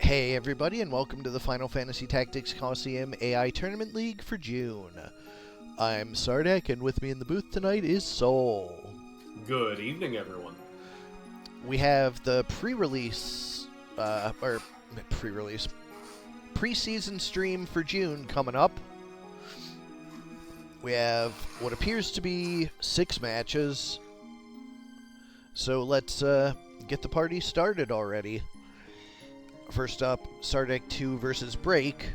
Hey everybody, and welcome to the Final Fantasy Tactics Colosseum AI Tournament League for June. I'm Sardek, and with me in the booth tonight is Soul. Good evening, everyone. We have the preseason stream for June coming up. We have what appears to be 6 matches. So let's get the party started already. First up, Sardek 2 versus Break.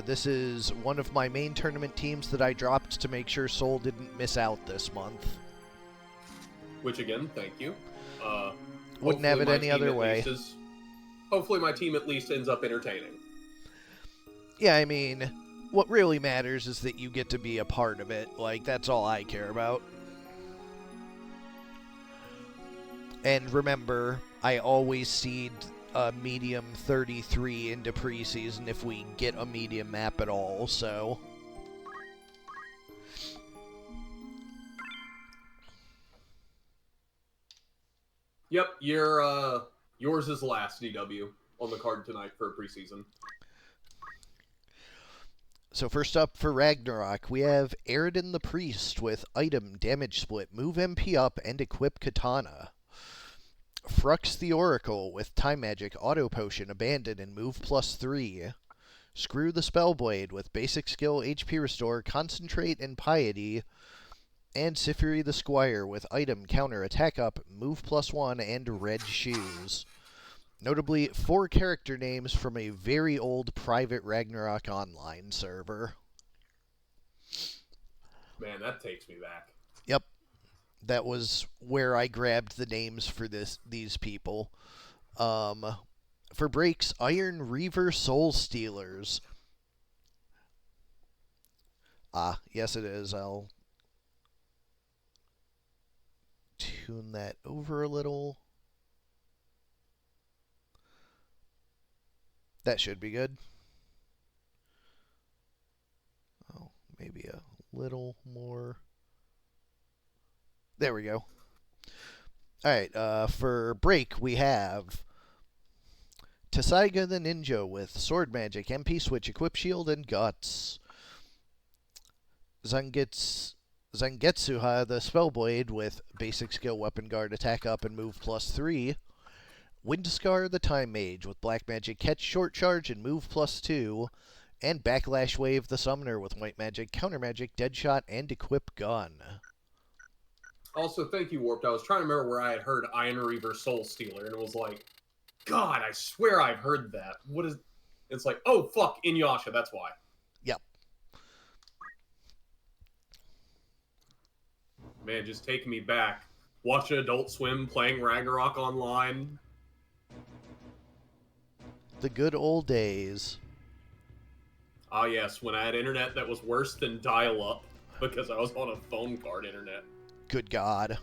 This is one of my main tournament teams that I dropped to make sure Soul didn't miss out this month. Which, again, thank you. Wouldn't have it any other way. Hopefully my team at least ends up entertaining. Yeah, I mean, what really matters is that you get to be a part of it. Like, that's all I care about. And remember, I always seed a medium 33 into preseason if we get a medium map at all, so... Yep, yours is last, DW, on the card tonight for preseason. So first up for Ragnarok, we have Aridin the Priest with item, damage split, move MP up, and equip Katana. Frux the Oracle with Time Magic, Auto Potion, Abandon, and Move +3. Screw the Spellblade with Basic Skill, HP Restore, Concentrate, and Piety. And Sifiri the Squire with item, counter, attack up, move +1, and red shoes. Notably, 4 character names from a very old private Ragnarok Online server. Man, that takes me back. Yep. That was where I grabbed the names for these people. For breaks, Iron Reaver Soul Stealers. Ah, yes it is. I'll tune that over a little. That should be good. Oh, maybe a little more. There we go. Alright, for break, we have Tasaiga the Ninja with Sword Magic, MP Switch, Equip Shield, and Guts. Zangetsuha the Spellblade with Basic Skill, Weapon Guard, Attack Up, and Move +3. Windscar the Time Mage with Black Magic, Catch, Short Charge, and Move +2. And Backlash Wave the Summoner with White Magic, Counter Magic, Deadshot, and Equip Gun. Also, thank you, Warped. I was trying to remember where I had heard Iron Reaver Soul Stealer, and it was like, God, I swear I've heard that. What is... It's like, oh, fuck, Inuyasha, that's why. Yep. Man, just taking me back. Watching Adult Swim, playing Ragnarok Online. The good old days. Ah, yes, when I had internet that was worse than dial-up, because I was on a phone card internet. Good God.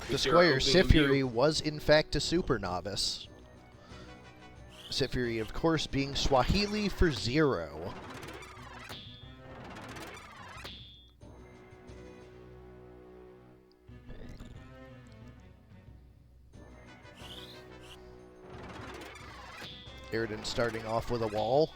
The Squire Sifiri was in fact a super novice. Sifiri, of course, being Swahili for 0. Aridin starting off with a wall.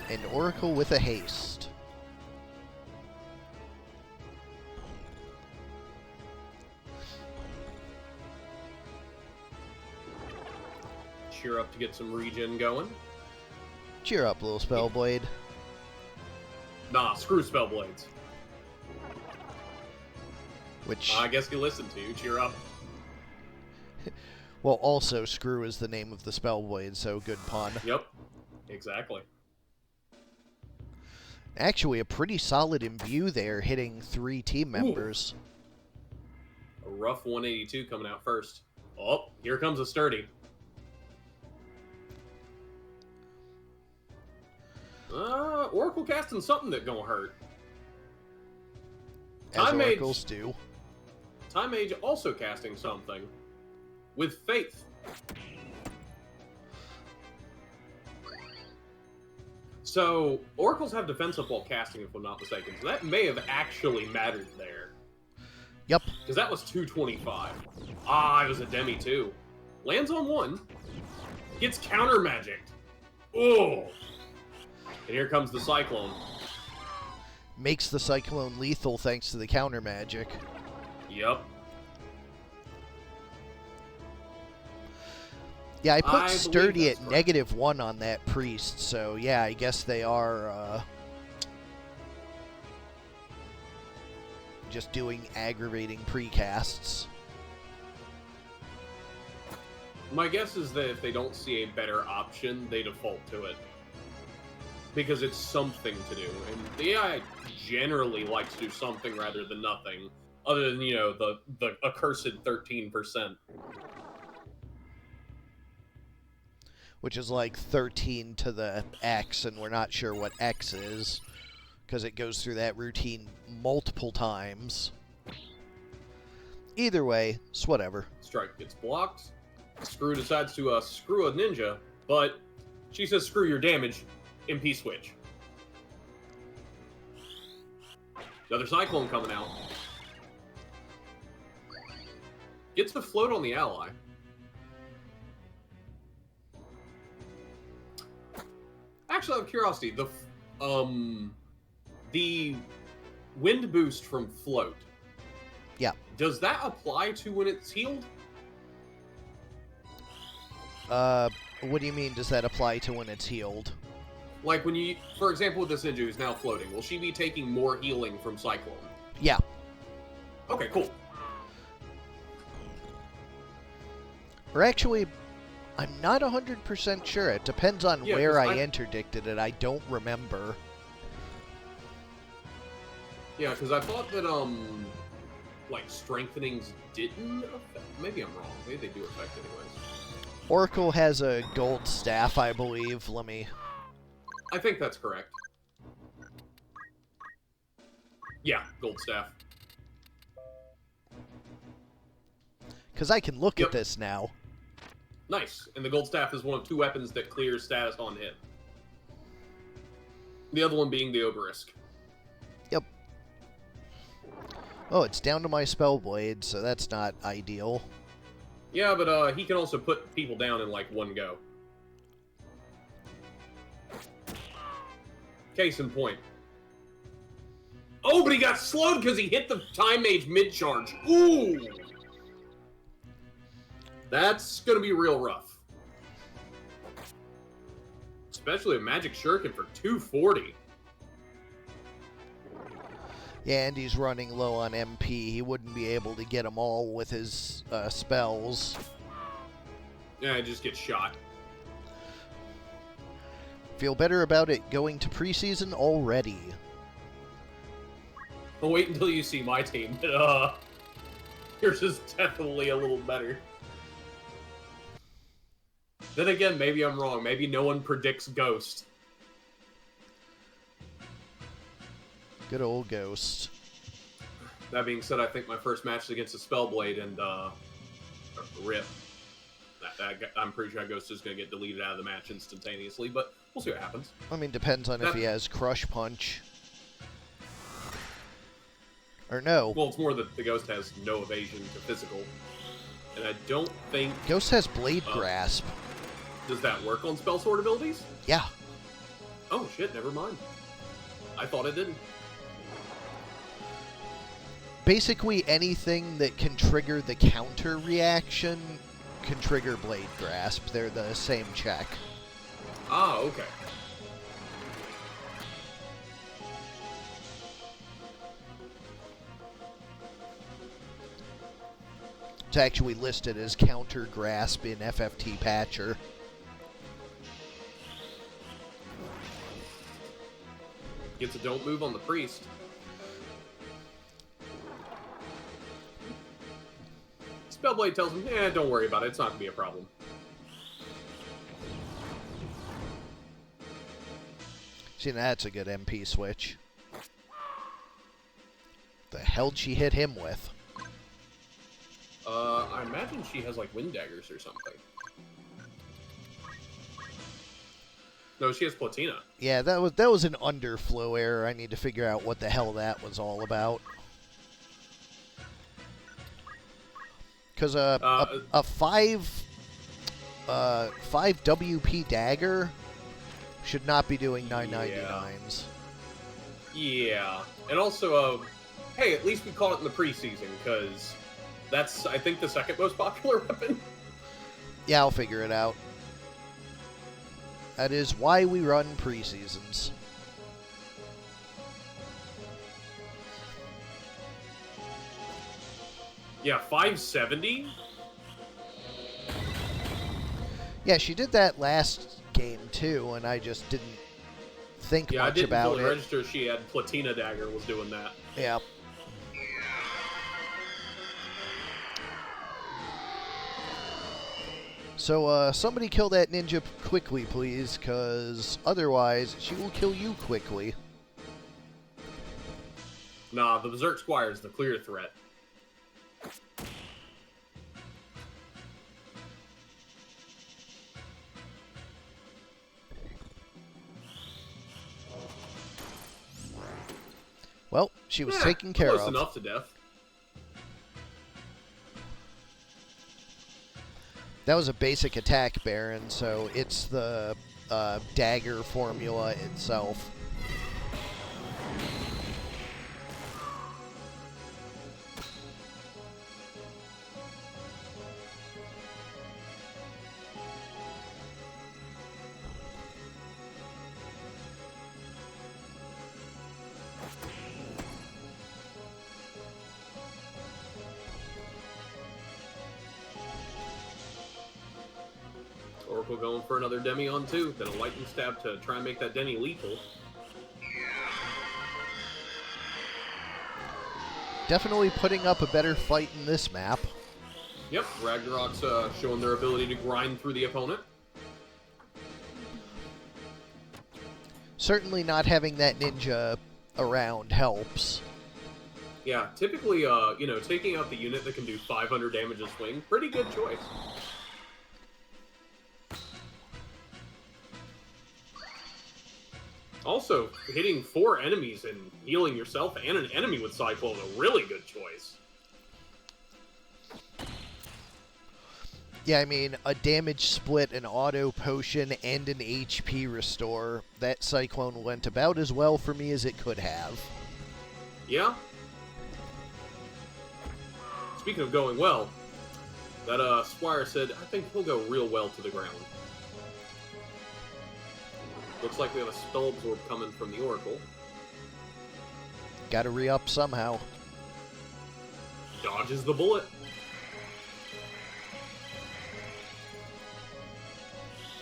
And Oracle with a haste. Cheer up to get some regen going. Cheer up, little Spellblade. Nah, screw Spellblades. Which... I guess you listen to you. Cheer up. Well, also, Screw is the name of the Spellblade, so good pun. Yep, exactly. Actually, a pretty solid imbue there, hitting 3 team members. Ooh. A rough 182 coming out first. Oh, here comes a sturdy. Oracle casting something that gonna hurt. As Oracles do. Time Mage also casting something. With Faith. So, oracles have defense up while casting, if I'm not mistaken. So that may have actually mattered there. Yep. Because that was 225. Ah, it was a demi too. Lands on 1. Gets counter magicked. Oh! And here comes the Cyclone. Makes the Cyclone lethal thanks to the counter magic. Yep. Yeah, I put I Sturdy at believe that's -1 on that Priest, so yeah, I guess they are just doing aggravating precasts. My guess is that if they don't see a better option, they default to it. Because it's something to do. And the AI generally likes to do something rather than nothing. Other than, you know, the accursed 13%. Which is like 13 to the X, and we're not sure what X is, because it goes through that routine multiple times. Either way, it's whatever. Strike gets blocked. Screw decides to screw a ninja, but she says screw your damage, MP switch. Another Cyclone coming out. Gets the float on the ally. Actually, out of curiosity, the wind boost from float. Yeah. Does that apply to when it's healed? What do you mean, does that apply to when it's healed? Like when you, for example, with this ninja who's now floating, will she be taking more healing from Cyclone? Yeah. Okay, cool. Or actually, I'm not 100% sure. It depends on where I interdicted it. I don't remember. Yeah, because I thought that, like, strengthenings didn't affect... Maybe I'm wrong. Maybe they do affect anyways. Oracle has a gold staff, I believe. Let me... I think that's correct. Yeah, gold staff. Because I can look at this now. Nice. And the gold staff is one of 2 weapons that clears status on hit. The other one being the obelisk. Yep. Oh, it's down to my Spellblade, so that's not ideal. Yeah, but he can also put people down in, like, one go. Case in point. Oh, but he got slowed because he hit the Time Mage mid-charge. Ooh! That's gonna be real rough. Especially a Magic Shuriken for 240. Yeah, and he's running low on MP. He wouldn't be able to get them all with his spells. Yeah, just get shot. Feel better about it going to preseason already. I'll wait until you see my team. Yours is definitely a little better. Then again, maybe I'm wrong. Maybe no one predicts Ghost. Good old Ghost. That being said, I think my first match is against a Spellblade and Rip. I'm pretty sure Ghost is going to get deleted out of the match instantaneously, but we'll see what happens. I mean, depends on if he has Crush Punch. Or no. Well, it's more that the Ghost has no evasion to physical. And I don't think... Ghost has Blade Grasp. Does that work on Spell Sword abilities? Yeah. Oh, shit, never mind. I thought it didn't. Basically, anything that can trigger the counter reaction can trigger Blade Grasp. They're the same check. Ah, okay. It's actually listed as counter grasp in FFT Patcher. Gets a don't move on the priest. Spellblade tells him, don't worry about it. It's not going to be a problem. See, that's a good MP switch. The hell'd she hit him with? I imagine she has, like, wind daggers or something. No, she has Platina. Yeah, that was an underflow error. I need to figure out what the hell that was all about. Because a 5 WP dagger should not be doing 999s. Yeah. And also, hey, at least we caught it in the preseason, because that's, I think, the second most popular weapon. Yeah, I'll figure it out. That is why we run preseasons. Yeah, 570? Yeah, she did that last game, too, and I just didn't think much about it. Yeah, I didn't register she had Platina Dagger was doing that. Yeah. So, somebody kill that ninja quickly, please, because otherwise she will kill you quickly. Nah, the Berserk Squire is the clear threat. Well, she was taken care of. Close enough to death. That was a basic attack, Barren, so it's the dagger formula itself. Oracle going for another Demi on 2, then a lightning stab to try and make that Demi lethal. Definitely putting up a better fight in this map. Yep, Ragnarok's showing their ability to grind through the opponent. Certainly not having that ninja around helps. Yeah, typically, you know, taking out the unit that can do 500 damage a swing, pretty good choice. Also, hitting 4 enemies and healing yourself and an enemy with Cyclone, a really good choice. Yeah, I mean, a damage split, an auto potion, and an HP restore. That Cyclone went about as well for me as it could have. Yeah. Speaking of going well, that Squire said, I think he'll go real well to the ground. Looks like we have a Spell Absorb coming from the Oracle. Gotta re-up somehow. Dodges the bullet.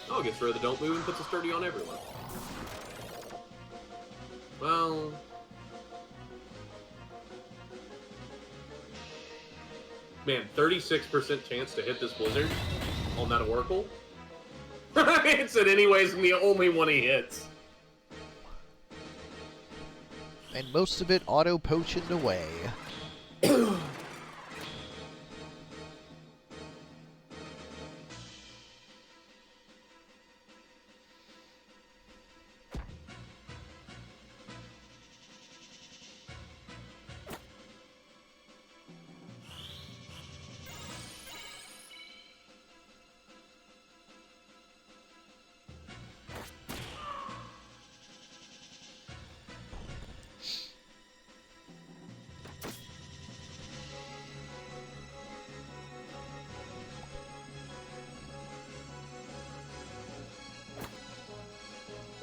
Oh, gets rid of the Don't Move and puts a Sturdy on everyone. Well... Man, 36% chance to hit this Blizzard on that Oracle. Hits it anyways, and the only one he hits. And most of it auto-potioned away.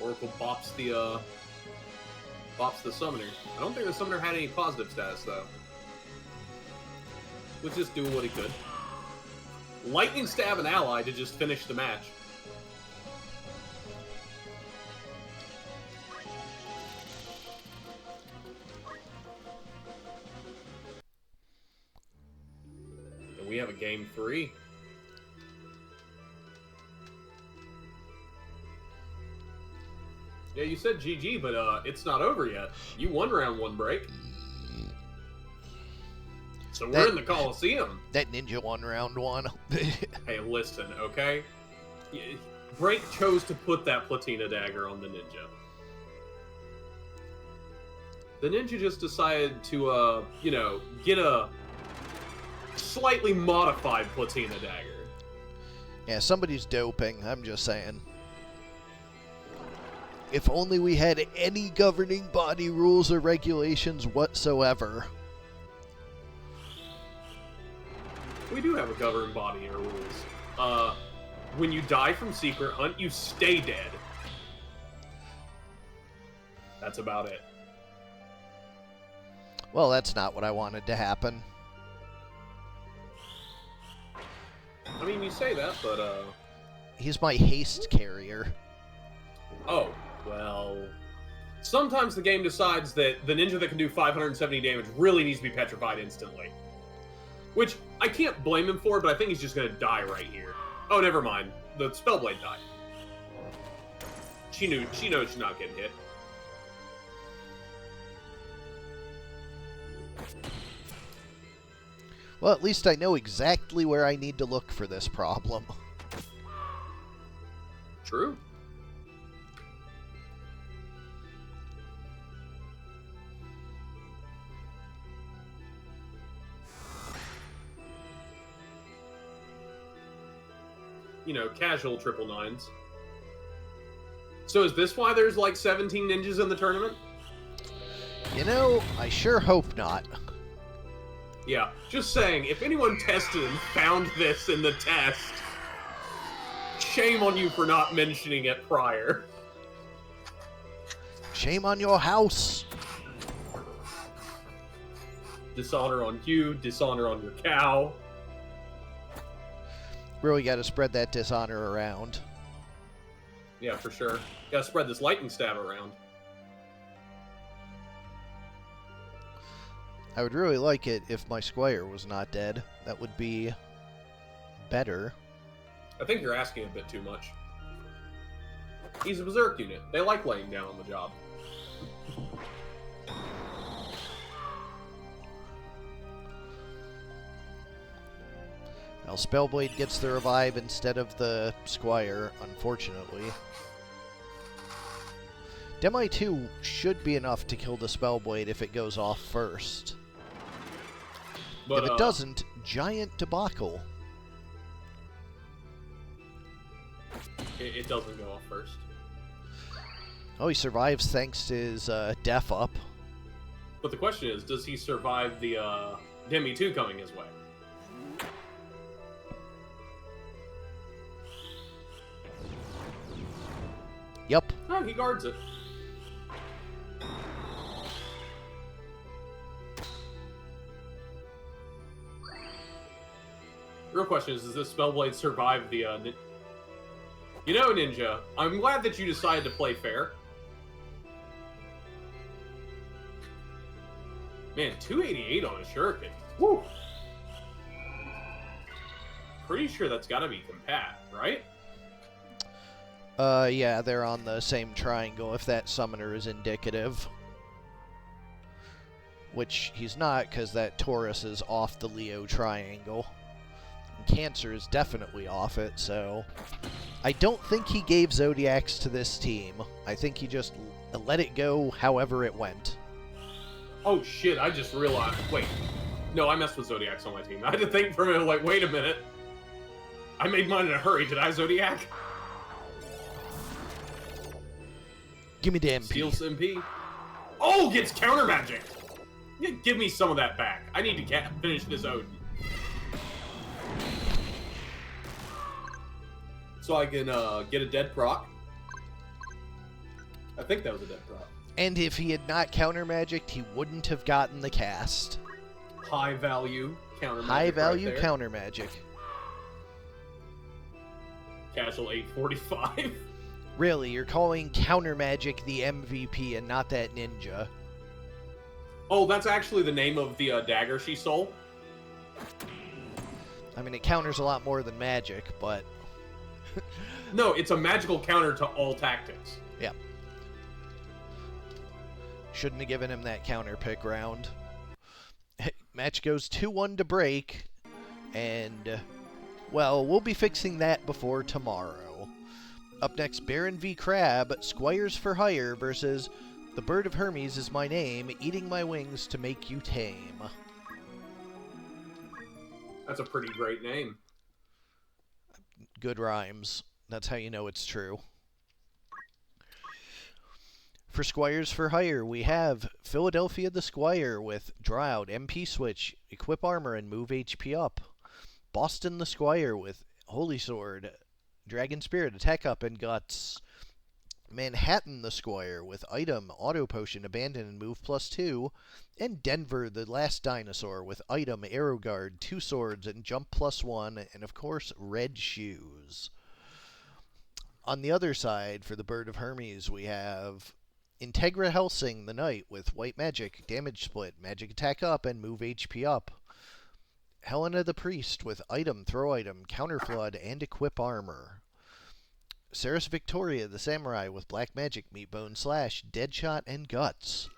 Oracle bops the summoner. I don't think the summoner had any positive status though. Was just doing what he could. Lightning stab an ally to just finish the match. And we have a game 3. Yeah, you said GG, but it's not over yet. You won round 1 break. So we're in the Colosseum. That ninja won round 1. Hey, listen, okay? Break chose to put that Platina Dagger on the ninja. The ninja just decided to, you know, get a slightly modified Platina Dagger. Yeah, somebody's doping, I'm just saying. If only we had any governing body rules or regulations whatsoever. We do have a governing body or rules. When you die from Secret Hunt, you stay dead. That's about it. Well, that's not what I wanted to happen. I mean, you say that, but, He's my haste carrier. Oh, well... Sometimes the game decides that the ninja that can do 570 damage really needs to be petrified instantly. Which, I can't blame him for, but I think he's just gonna die right here. Oh, never mind. The Spellblade died. She knows she's not getting hit. Well, at least I know exactly where I need to look for this problem. True. You know, casual triple nines. So is this why there's like 17 ninjas in the tournament? You know, I sure hope not. Yeah, just saying, if anyone tested and found this in the test, shame on you for not mentioning it prior. Shame on your house. Dishonor on you, dishonor on your cow. Really got to spread that dishonor around. Yeah, for sure. Gotta spread this lightning stab around. I would really like it if my squire was not dead. That would be better. I think you're asking a bit too much. He's a berserk unit. They like laying down on the job. Well, Spellblade gets the revive instead of the squire, unfortunately. Demi 2 should be enough to kill the Spellblade if it goes off first. But, if it doesn't, giant debacle. It doesn't go off first. Oh, he survives thanks to his def up. But the question is, does he survive the Demi 2 coming his way? Yep. Oh, he guards it. Real question is, does this Spellblade survive the, You know, Ninja, I'm glad that you decided to play fair. Man, 288 on a shuriken. Woo! Pretty sure that's gotta be compat, right? Yeah, they're on the same triangle if that summoner is indicative. Which he's not, because that Taurus is off the Leo triangle. And Cancer is definitely off it, so... I don't think he gave Zodiacs to this team. I think he just let it go however it went. Oh shit, I just realized. Wait. No, I messed with Zodiacs on my team. I had to think for a minute, like, wait a minute. I made mine in a hurry. Did I Zodiac? Give me the MP. Steals MP. Oh, gets counter magic. Yeah, give me some of that back. I need to finish this Odin. So I can get a dead proc. I think that was a dead proc. And if he had not counter magicked, he wouldn't have gotten the cast. High value counter magic. High value right there. counter magic. Casual 845. Really, you're calling counter magic the MVP and not that ninja. Oh, that's actually the name of the dagger she stole? I mean, it counters a lot more than magic, but... No, it's a magical counter to all tactics. Yeah. Shouldn't have given him that counter pick round. Match goes 2-1 to break, and, well, we'll be fixing that before tomorrow. Up next, Barren v. Crab, Squires for Hire versus The Bird of Hermes is my name, eating my wings to make you tame. That's a pretty great name. Good rhymes. That's how you know it's true. For Squires for Hire, we have Philadelphia the Squire with Draw Out, MP Switch, Equip Armor, and Move HP up. Boston the Squire with Holy Sword, Dragon Spirit, Attack Up, and Guts. Manhattan the Squire with Item, Auto Potion, Abandon, and Move +2. And Denver the Last Dinosaur with Item, Arrow Guard, 2 Swords, and Jump +1, and of course, Red Shoes. On the other side, for the Bird of Hermes, we have Integra Helsing the Knight with White Magic, Damage Split, Magic Attack Up, and Move HP up. Helena the Priest with Item, Throw Item, Counter Flood, and Equip Armor. Ceres Victoria the Samurai with Black Magic, Meat Bone Slash, Deadshot, and Guts.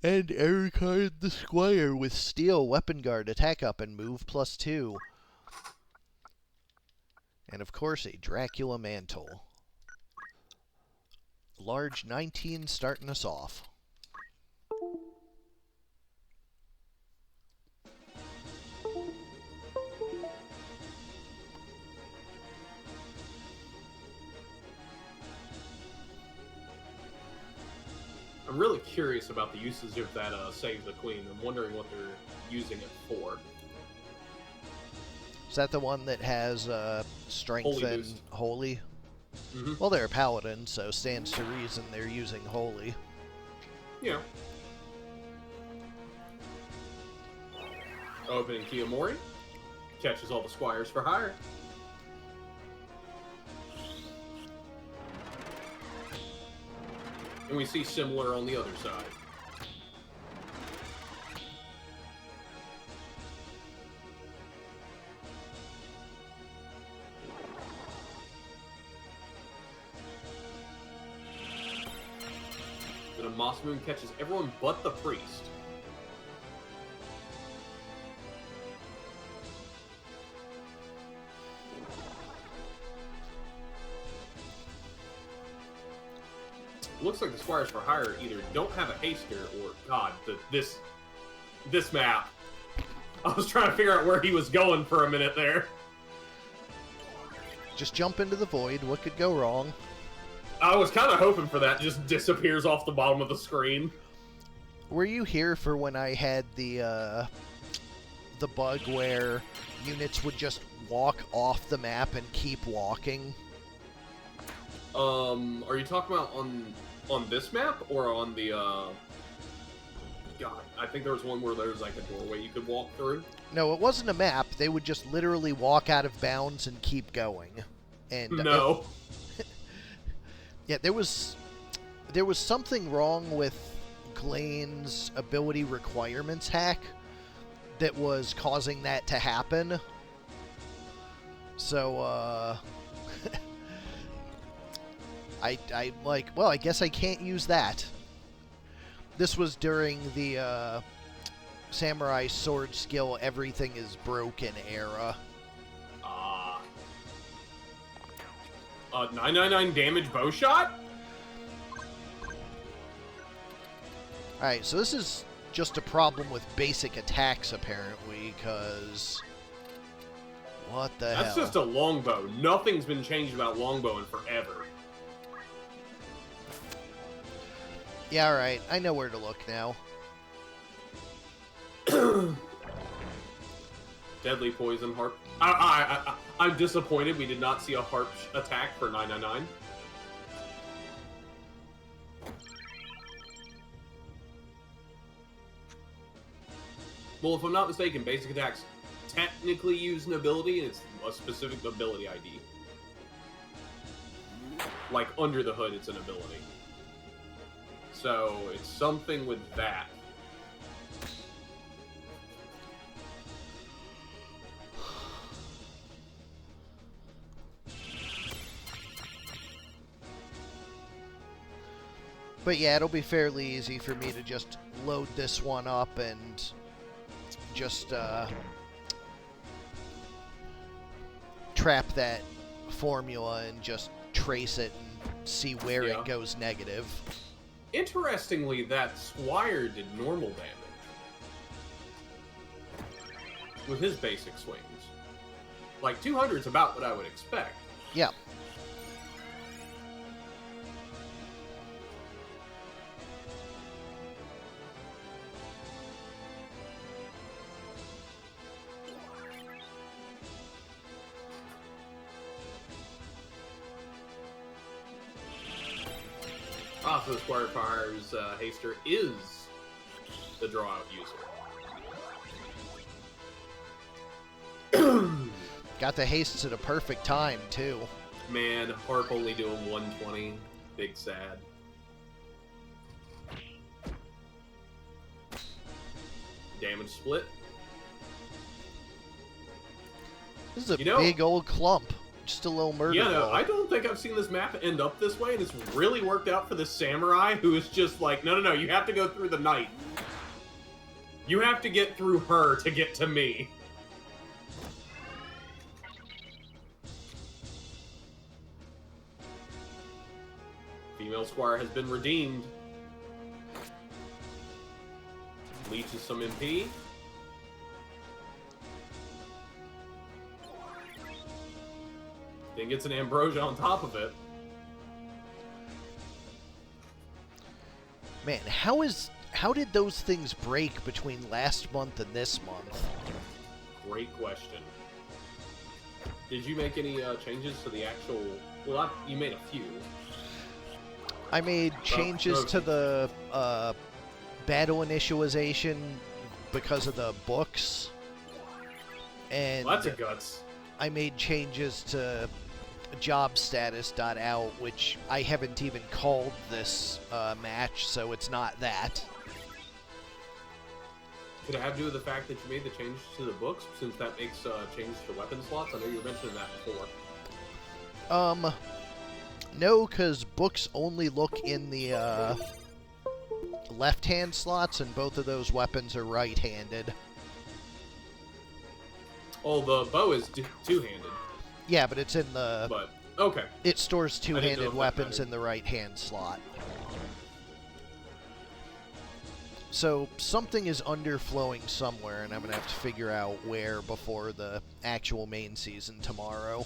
And Ericard the Squire with Steel, Weapon Guard, Attack Up, and Move +2. And of course, a Dracula Mantle. Large 19 starting us off. I'm really curious about the usage of that Save the Queen. I'm wondering what they're using it for. Is that the one that has strength Holy and boost. holy? Mm-hmm. Well, they're a paladin, so stands to reason they're using holy. Yeah. Opening Kiyomori. Catches all the Squires for Hire. And we see similar on the other side. Then a Moss Moon catches everyone but the priest. Looks like the Squires for Hire either don't have a haster or, God, this map. I was trying to figure out where he was going for a minute there. Just jump into the void. What could go wrong? I was kind of hoping for that. Just disappears off the bottom of the screen. Were you here for when I had the bug where units would just walk off the map and keep walking? Are you talking about on this map or on the God, I think there was one where there was like a doorway you could walk through. No, it wasn't a map. They would just literally walk out of bounds and keep going. And No. yeah, there was something wrong with Glaine's ability requirements hack that was causing that to happen. So, I'm like, well, I guess I can't use that. This was during the Samurai Sword skill Everything is Broken era. 999 damage bow shot? Alright, so this is just a problem with basic attacks, apparently, because... What the hell? That's just a longbow. Nothing's been changed about longbow in forever. Yeah, alright. I know where to look now. Deadly poison harp. I'm disappointed we did not see a harp attack for 999. Well, if I'm not mistaken, basic attacks technically use an ability, and it's a specific ability ID. Like, under the hood, it's an ability. So, it's something with that. But yeah, it'll be fairly easy for me to just load this one up and just trap that formula and just trace it and see where it goes negative. Interestingly, that Squire did normal damage with his basic swings. Like, 200 is about what I would expect. Yeah. So the Squire Fire's Haster is the draw-out user. Got the hastes at a perfect time, too. Man, Harp only doing 120. Big sad. Damage split. This is a big old clump. Just a little murder Yeah, no, ball. I don't think I've seen this map end up this way, and it's really worked out for this samurai who is just like, no, you have to go through the knight. You have to get through her to get to me. Female Squire has been redeemed. Leeches some MP. Then gets an Ambrosia on top of it. Man, how did those things break between last month and this month? Great question. Did you make any changes to the actual... Well, you made a few. I made changes to the battle initialization because of the books. And Well, that's a guts. I made changes to job status.out, which I haven't even called this match, so it's not that. Could it have to do with the fact that you made the changes to the books, since that makes changes to weapon slots? I know you were mentioning that before. No, because books only look in the left-hand slots, and both of those weapons are right-handed. Oh, the bow is two-handed. Yeah, but it's in the... But, okay. It stores two-handed weapons mattered. in the right-hand slot. So, something is underflowing somewhere, and I'm going to have to figure out where before the actual main season tomorrow.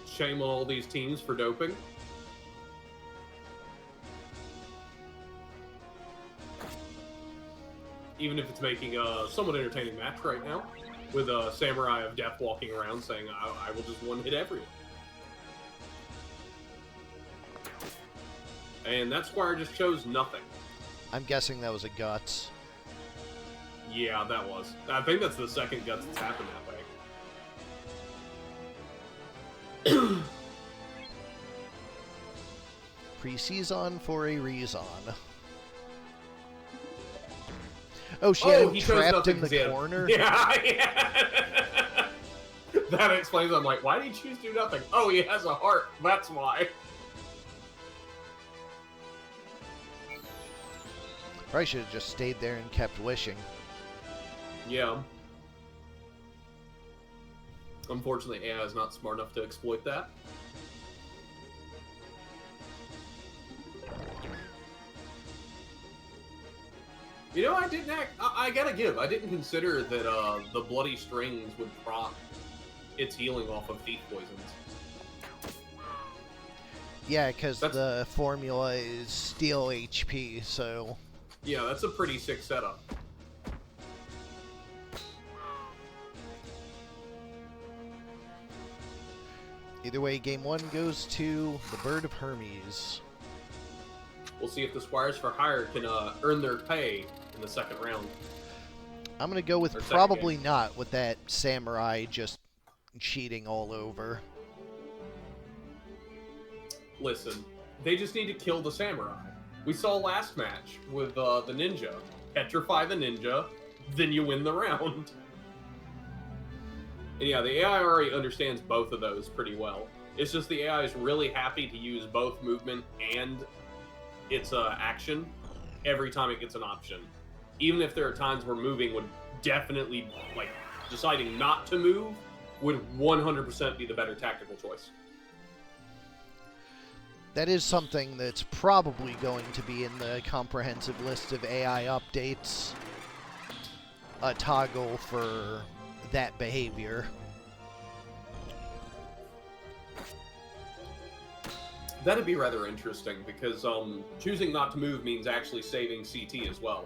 Shame on all these teams for doping. Even if it's making a somewhat entertaining match right now, with a Samurai of Death walking around saying, I will just one-hit everyone. And that Squire just chose nothing. I'm guessing that was a guts. Yeah, that was. I think that's the second guts that's happened that way. Preseason for a reason. Oh, she had him trapped in the corner? Yeah. That explains, I'm like, why did he choose to do nothing? Oh, he has a heart. That's why. Probably should have just stayed there and kept wishing. Yeah. Unfortunately, AI is not smart enough to exploit that. You know, I gotta give, I didn't consider that the bloody strings would proc its healing off of thief poisons. Yeah, because the formula is steal HP, so... Yeah, that's a pretty sick setup. Either way, game one goes to the Bird of Hermes. We'll see if the Squires for Hire can earn their pay in the second round. I'm going to go with probably not, with that Samurai just cheating all over. Listen, they just need to kill the Samurai. We saw last match with the Ninja. Petrify the Ninja, then you win the round. And yeah, the AI already understands both of those pretty well. It's just the AI is really happy to use both movement and its action every time it gets an option. Even if there are times where moving would definitely, like, deciding not to move would 100% be the better tactical choice. That is something that's probably going to be in the comprehensive list of AI updates. A toggle for that behavior. That'd be rather interesting, because choosing not to move means actually saving CT as well.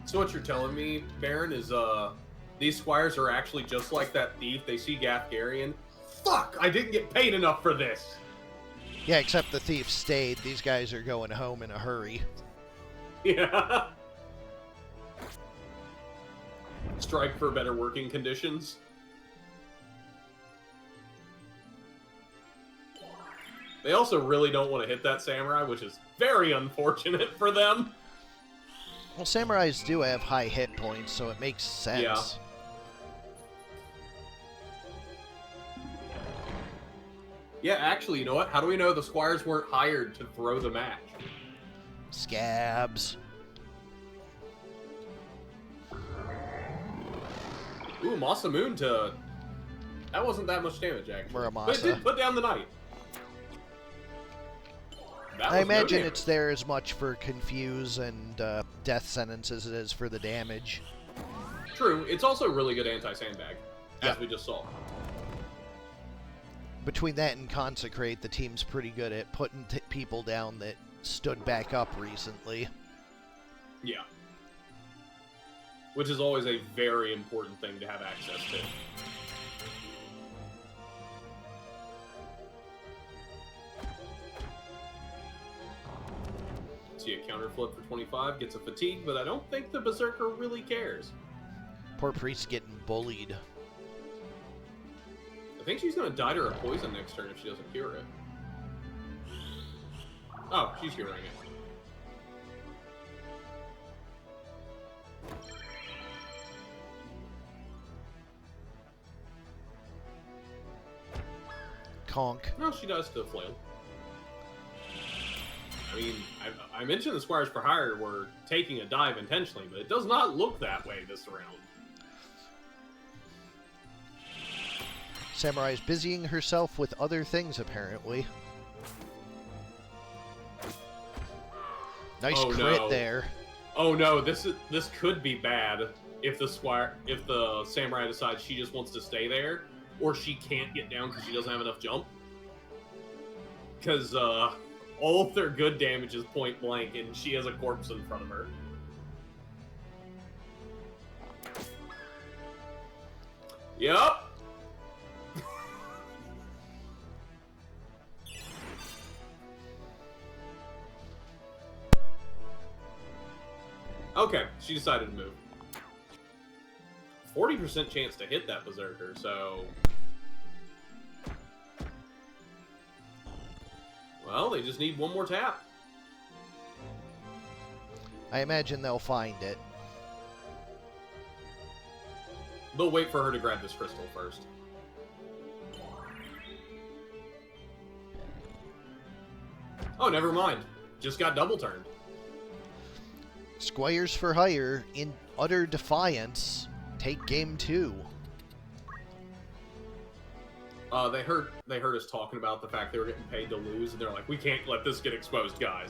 So what you're telling me, Barren, is these squires are actually just like that thief. They see Gathgarian. Fuck! I didn't get paid enough for this! Yeah, except the thief stayed. These guys are going home in a hurry. Yeah. Strike for better working conditions. They also really don't want to hit that samurai, which is very unfortunate for them. Well, samurais do have high hit points, so it makes sense. Yeah. Yeah, actually, you know what? How do we know the squires weren't hired to throw the match? Scabs. Ooh, Masamune to... That wasn't that much damage, actually. Muramasa. But it did put down the knight. I imagine it's there as much for confuse and death sentence as it is for the damage. True. It's also really good anti-sandbag, as we just saw. Between that and Consecrate, the team's pretty good at putting people down that stood back up recently. Yeah. Which is always a very important thing to have access to. See a counter flip for 25, gets a fatigue, but I don't think the Berserker really cares. Poor Priest getting bullied. I think she's going to die to her poison next turn if she doesn't cure it. Oh, she's curing it. Conk. No, she does to flail. I mean, I mentioned the Squires for Hire were taking a dive intentionally, but it does not look that way this round. Samurai's busying herself with other things, apparently. Nice crit there. Oh no, this could be bad if the Samurai decides she just wants to stay there, or she can't get down because she doesn't have enough jump. Because all of their good damage is point blank, and she has a corpse in front of her. Yep. Okay, she decided to move. 40% chance to hit that Berserker, so... Well, they just need one more tap. I imagine they'll find it. They'll wait for her to grab this crystal first. Oh, never mind. Just got double turned. Squires for Hire, in utter defiance, take game 2. They heard us talking about the fact they were getting paid to lose, and they're like, we can't let this get exposed, guys.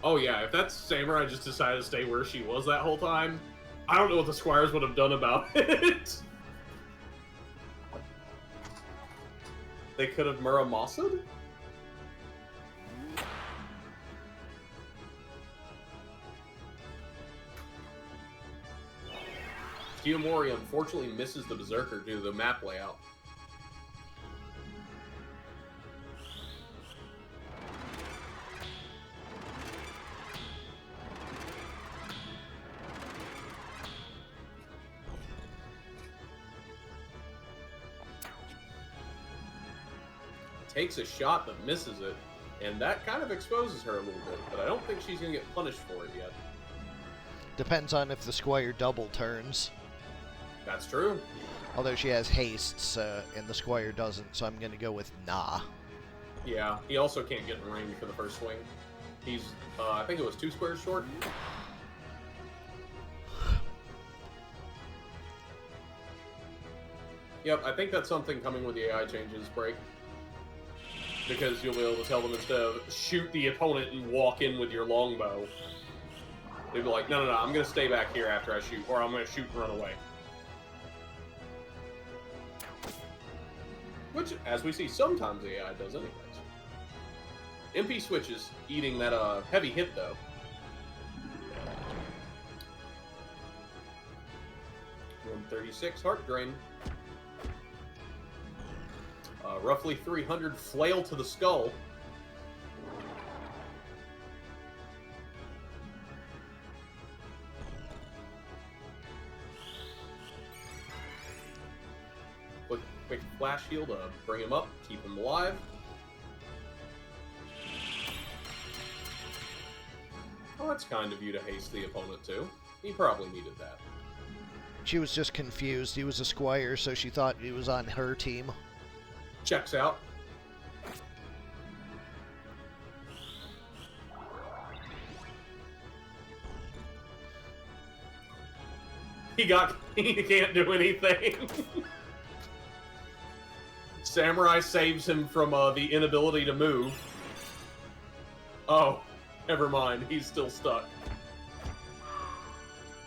Oh yeah, if that Samurai just decided to stay where she was that whole time, I don't know what the Squires would have done about it. They could have Muramasa'd? Kiyomori unfortunately misses the Berserker due to the map layout. Takes a shot but misses it, and that kind of exposes her a little bit, but I don't think she's going to get punished for it yet. Depends on if the Squire double turns. That's true. Although she has hastes, and the Squire doesn't, so I'm going to go with nah. Yeah, he also can't get in range for the first swing. He's, I think it was 2 squares short. Yep, I think that's something coming with the AI changes break. Because you'll be able to tell them instead of shoot the opponent and walk in with your longbow, they'll be like, no, I'm going to stay back here after I shoot, or I'm going to shoot and run away. Which, as we see, sometimes the AI does anyways. MP switches, eating that heavy hit, though. $136 heart drain. Roughly 300 flail to the skull. Quick flash heal to bring him up, keep him alive. Oh, that's kind of you to haste the opponent, too. He probably needed that. She was just confused. He was a Squire, so she thought he was on her team. Checks out. He can't do anything. Samurai saves him from the inability to move. Oh, never mind. He's still stuck.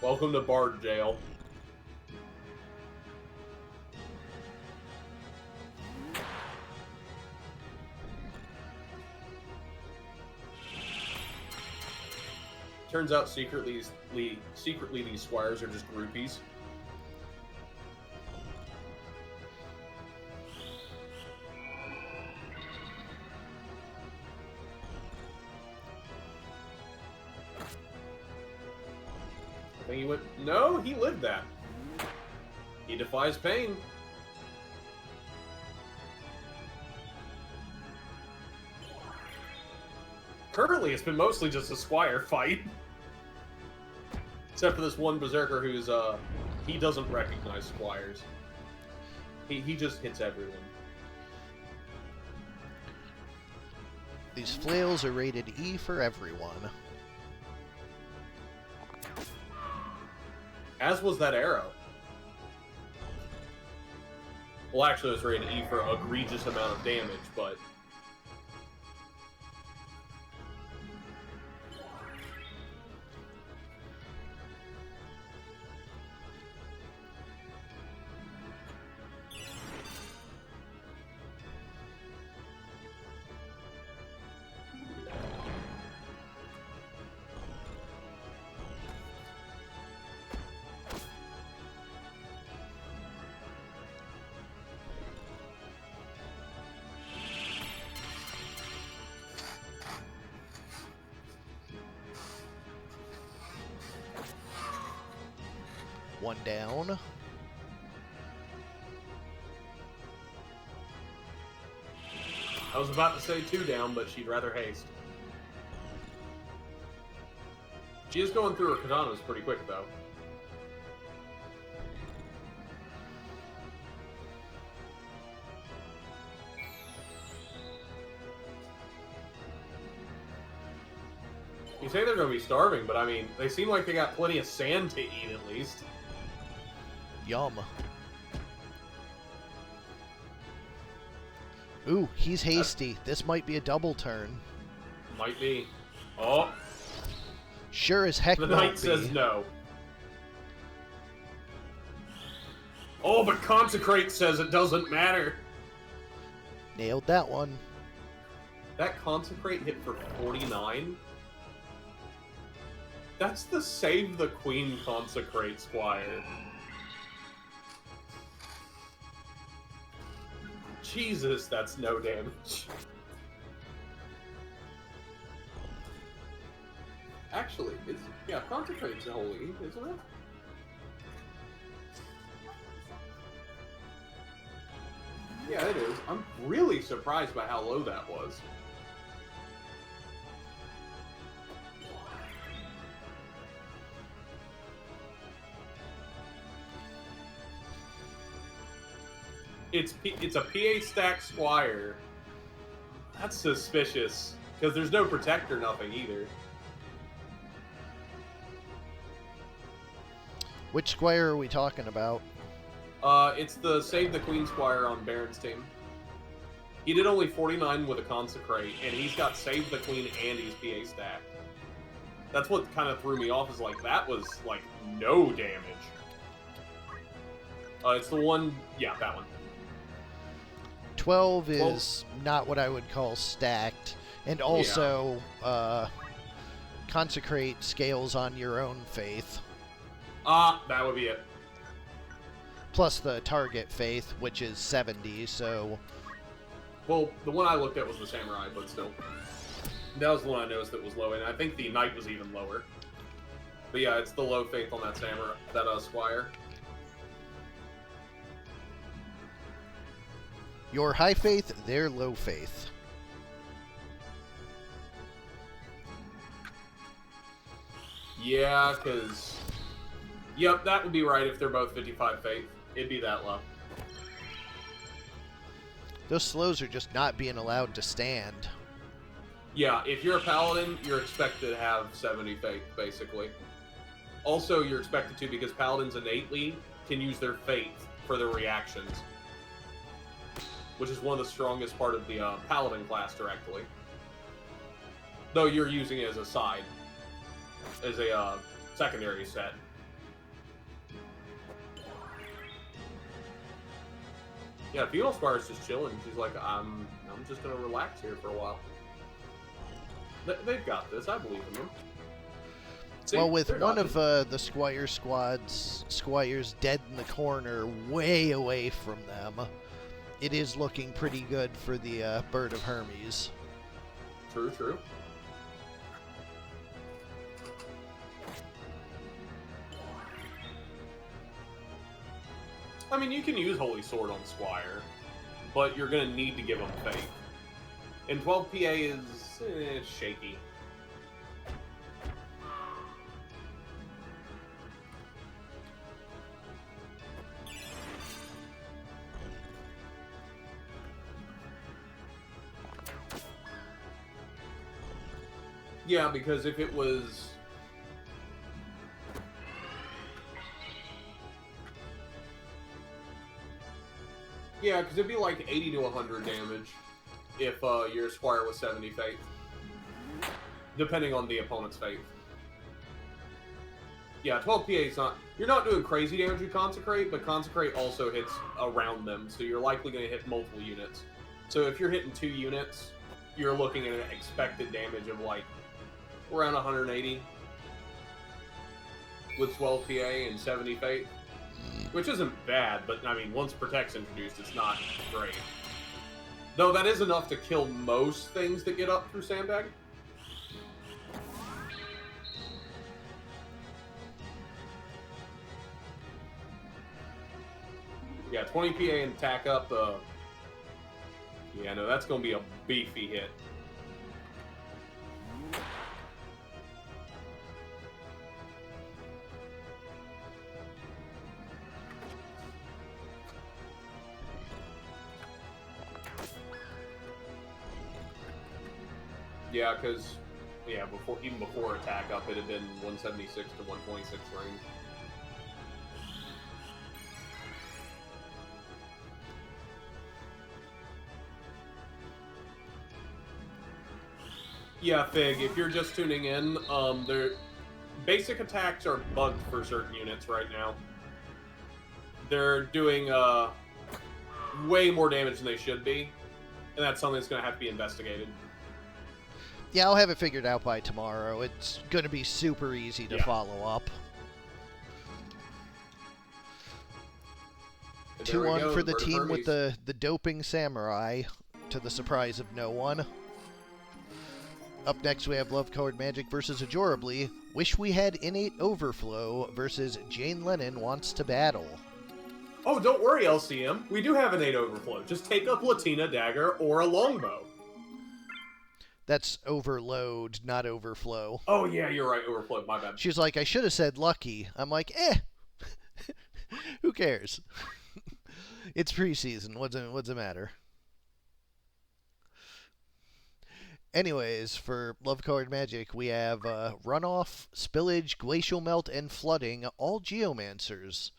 Welcome to Bard Jail. Turns out secretly these squires are just groupies. I think he went... No, he lived that. He defies pain. Currently, it's been mostly just a squire fight. Except for this one berserker who's, he doesn't recognize squires. He just hits everyone. These flails are rated E for everyone. As was that arrow. Well, actually, it was rated E for egregious amount of damage, but... One down. I was about to say 2 down, but she'd rather haste. She is going through her katanas pretty quick, though. You say they're going to be starving, but I mean, they seem like they got plenty of sand to eat, at least. Yum. Ooh, he's hasty. This might be a double turn. Might be. Oh. Sure as heck The won't knight be. says no. Oh, but Consecrate says it doesn't matter. Nailed that one. That Consecrate hit for 49? That's the Save the Queen Consecrate Squire. Jesus, that's no damage. Actually, it's... Yeah, Consecrate's holy, isn't it? Yeah, it is. I'm really surprised by how low that was. It's a PA stack Squire. That's suspicious because there's no protector, nothing either. Which Squire are we talking about? It's the Save the Queen Squire on Barren's team. He did only 49 with a Consecrate, and he's got Save the Queen and he's PA stacked. That's what kind of threw me off, is like, that was, like, no damage. It's the one, yeah, that one. 12 is not what I would call stacked, and also Consecrate scales on your own faith. That would be it. Plus the target faith, which is 70, so... Well, the one I looked at was the Samurai, but still. That was the one I noticed that was low, and I think the Knight was even lower. But yeah, it's the low faith on that Samurai, that Squire. Your high faith, their low faith. Yeah, because... Yep, that would be right if they're both 55 faith. It'd be that low. Those slows are just not being allowed to stand. Yeah, if you're a Paladin, you're expected to have 70 faith, basically. Also, you're expected to, because Paladins innately can use their faith for their reactions. Which is one of the strongest part of the Paladin class directly. Though you're using it as a side. As a secondary set. Yeah, Female Squire's just chilling. She's like, I'm just gonna relax here for a while. They've got this. I believe in them. See, well, with one of the Squire squad's Squires dead in the corner, way away from them, it is looking pretty good for the Bird of Hermes. True, true. I mean, you can use Holy Sword on Squire, but you're going to need to give him faith. And 12 PA is shaky. Yeah, because if it was... Yeah, because it'd be like 80 to 100 damage if your Squire was 70 faith. Depending on the opponent's faith. Yeah, 12 PA is not... You're not doing crazy damage with Consecrate, but Consecrate also hits around them, so you're likely going to hit multiple units. So if you're hitting 2 units, you're looking at an expected damage of like around 180 with 12 PA and 70 faith. Which isn't bad, but I mean, once Protect's introduced, it's not great. Though that is enough to kill most things that get up through Sandbag. Yeah, 20 PA and attack up. Yeah, no, that's going to be a beefy hit. Yeah, because even before attack up, it had been 176 to 126 range. Yeah, Fig, if you're just tuning in, their basic attacks are bugged for certain units right now. They're doing way more damage than they should be, and that's something that's going to have to be investigated. Yeah, I'll have it figured out by tomorrow. It's going to be super easy to follow up. 2-1 for the team with the doping samurai, to the surprise of no one. Up next, we have Love Colored Magic versus Ajorably. Wish we had Innate Overflow versus Jane Lennon Wants to Battle. Oh, don't worry, LCM. We do have Innate Overflow. Just take up Latina Dagger or a Longbow. That's Overload, not Overflow. Oh, yeah, you're right. Overflow. My bad. She's like, I should have said Lucky. I'm like, eh. Who cares? It's preseason. What's the matter? Anyways, for Love Colored Magic, we have Runoff, Spillage, Glacial Melt, and Flooding, all Geomancers.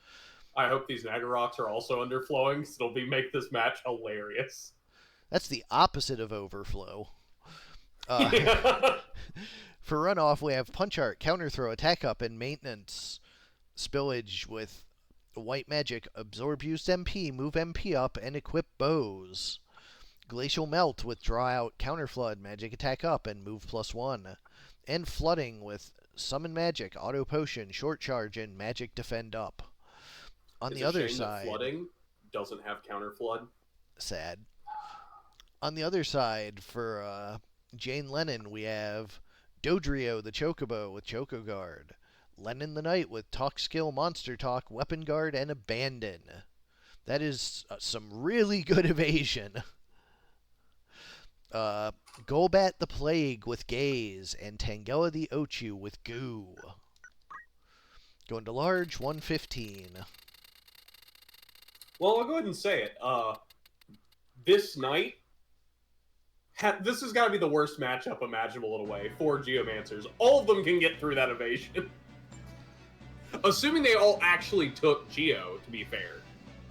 I hope these Naggaroks are also underflowing, so it'll make this match hilarious. That's the opposite of Overflow. Yeah. For Runoff, we have Punch Art, Counter Throw, Attack Up, and Maintenance. Spillage with White Magic, Absorb Used MP, Move MP Up, and Equip Bows. Glacial Melt with Draw Out, Counter Flood, Magic Attack Up, and Move +1. And Flooding with Summon Magic, Auto Potion, Short Charge, and Magic Defend Up. On the other side, Flooding doesn't have Counter Flood. Sad. On the other side, for Jane Lennon, we have Dodrio the Chocobo with Choco Guard. Lennon the Knight with Talk Skill, Monster Talk, Weapon Guard, and Abandon. That is some really good evasion. Golbat the Plague with Gaze, and Tangela the Ochu with Goo. Going to large, 115. Well, I'll go ahead and say it. This night, this has got to be the worst matchup imaginable in a way for Geomancers. All of them can get through that evasion. Assuming they all actually took Geo, to be fair.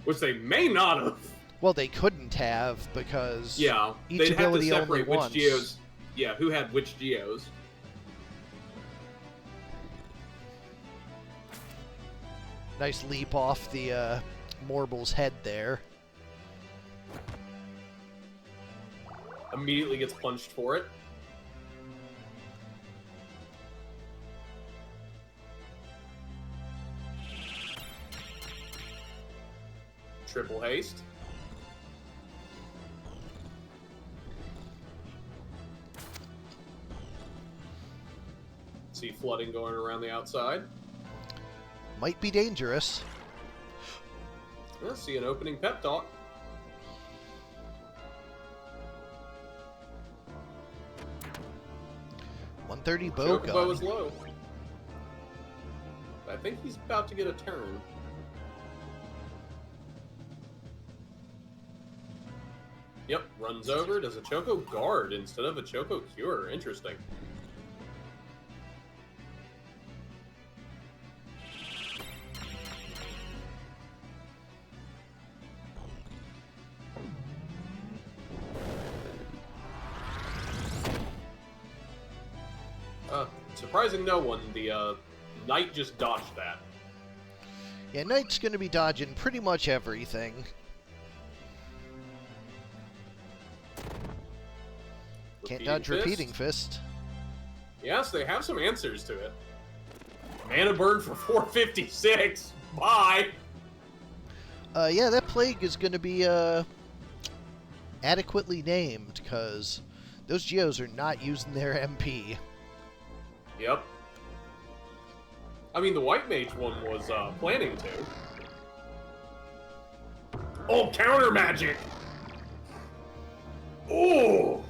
Which they may not have. Well, they couldn't have, because each they'd ability have to separate only which once. Geos. Yeah, who had which Geos. Nice leap off the Morble's head there. Immediately gets punched for it. Triple haste. See flooding going around the outside. Might be dangerous. Let's see an opening pep talk. .130 bow Chocobo gun. is low. I think he's about to get a turn. Yep, runs over, does a Choco Guard instead of a Choco Cure. Interesting. Surprising no one, the Knight just dodged that. Yeah, Knight's going to be dodging pretty much everything. Can't dodge Repeating Fist. Yes, they have some answers to it. Mana burn for 456. Bye. Yeah, that Plague is going to be adequately named, because those Geos are not using their MP. Yep. I mean, the White Mage one was planning to. Oh, counter magic! Oh!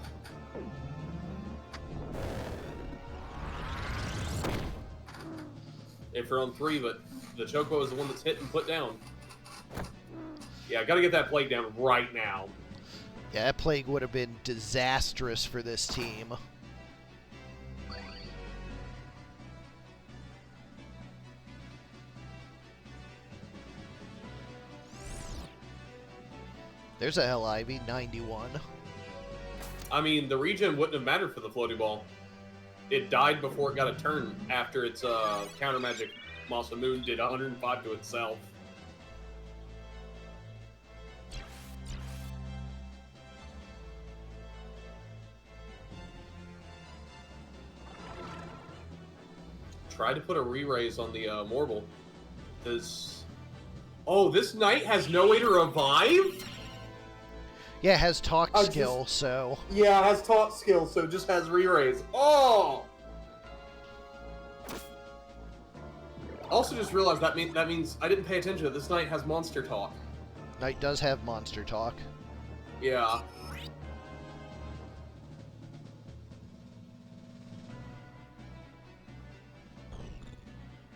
If you're on 3, but the Choco is the one that's hit and put down. Yeah, gotta get that Plague down right now. Yeah, that Plague would have been disastrous for this team. There's a Hell Ivy, 91. I mean, the regen wouldn't have mattered for the floaty ball. It died before it got a turn after its counter magic Moss of Moon did 105 to itself. Try to put a re-raise on the Morble. Oh, this Knight has no way to revive? Yeah, it has talk skill, so... Yeah, it has talk skill, so it just has re-raise. Oh! Also just realized that means I didn't pay attention. This Knight has monster talk. Knight does have monster talk. Yeah.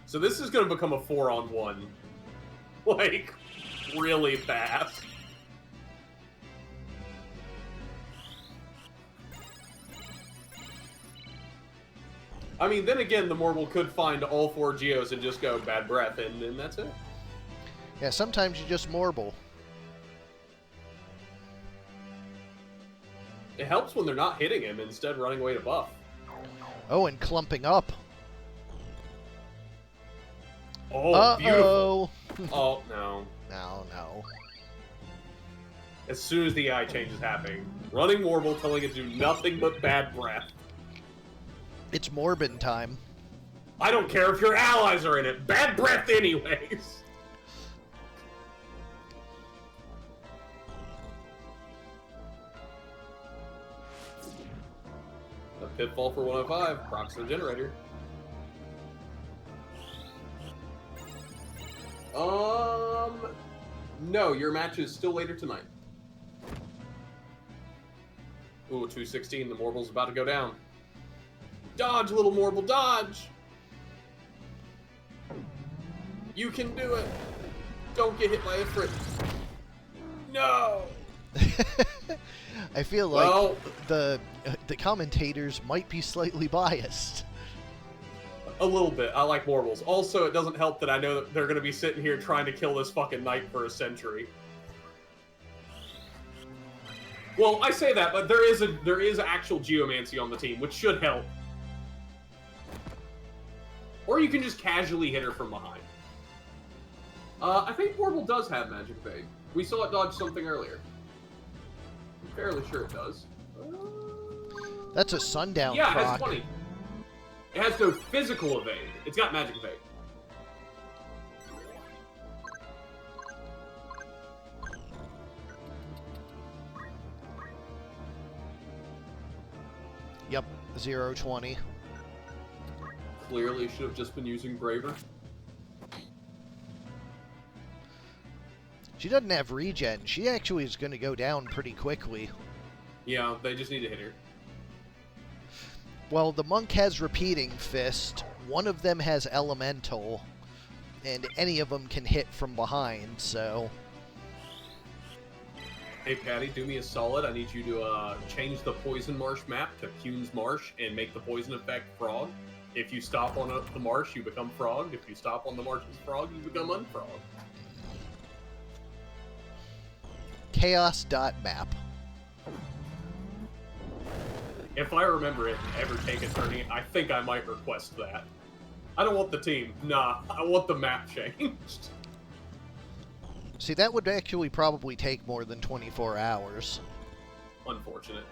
So this is going to become a 4-on-1. Like, really fast. I mean, then again, the Morble could find all 4 Geos and just go bad breath, and then that's it. Yeah, sometimes you just Morble. It helps when they're not hitting him, instead running away to buff. Oh, and clumping up. Oh, beautiful. Oh, no. No. As soon as the AI change is happening, running Morble telling it to do nothing but bad breath. It's Morbin time. I don't care if your allies are in it. Bad breath anyways. A pitfall for 105. Procs the generator. No, your match is still later tonight. Ooh, 216. The Morble's about to go down. Dodge, little Morble, dodge! You can do it! Don't get hit by a Ifrit. No! I feel like the commentators might be slightly biased. A little bit. I like Morbles. Also, it doesn't help that I know that they're going to be sitting here trying to kill this fucking knight for a century. Well, I say that, but there is actual geomancy on the team, which should help. Or you can just casually hit her from behind. I think Morble does have Magic Evade. We saw it dodge something earlier. I'm fairly sure it does. That's a sundown Yeah, it has proc. 20. It has no physical evade. It's got Magic Evade. Yep, 0-20. Clearly should have just been using Braver. She doesn't have regen. She actually is going to go down pretty quickly. Yeah, they just need to hit her. Well, the monk has Repeating Fist. One of them has Elemental. And any of them can hit from behind, so... Hey, Paddy, do me a solid. I need you to change the Poison Marsh map to Kuhn's Marsh and make the poison effect Frog. If you stop on the marsh, you become Frog. If you stop on the marsh's Frog, you become Unfrog. Chaos.map. If I remember it and ever take a turning, I think I might request that. I don't want the team. Nah, I want the map changed. See, that would actually probably take more than 24 hours. Unfortunate.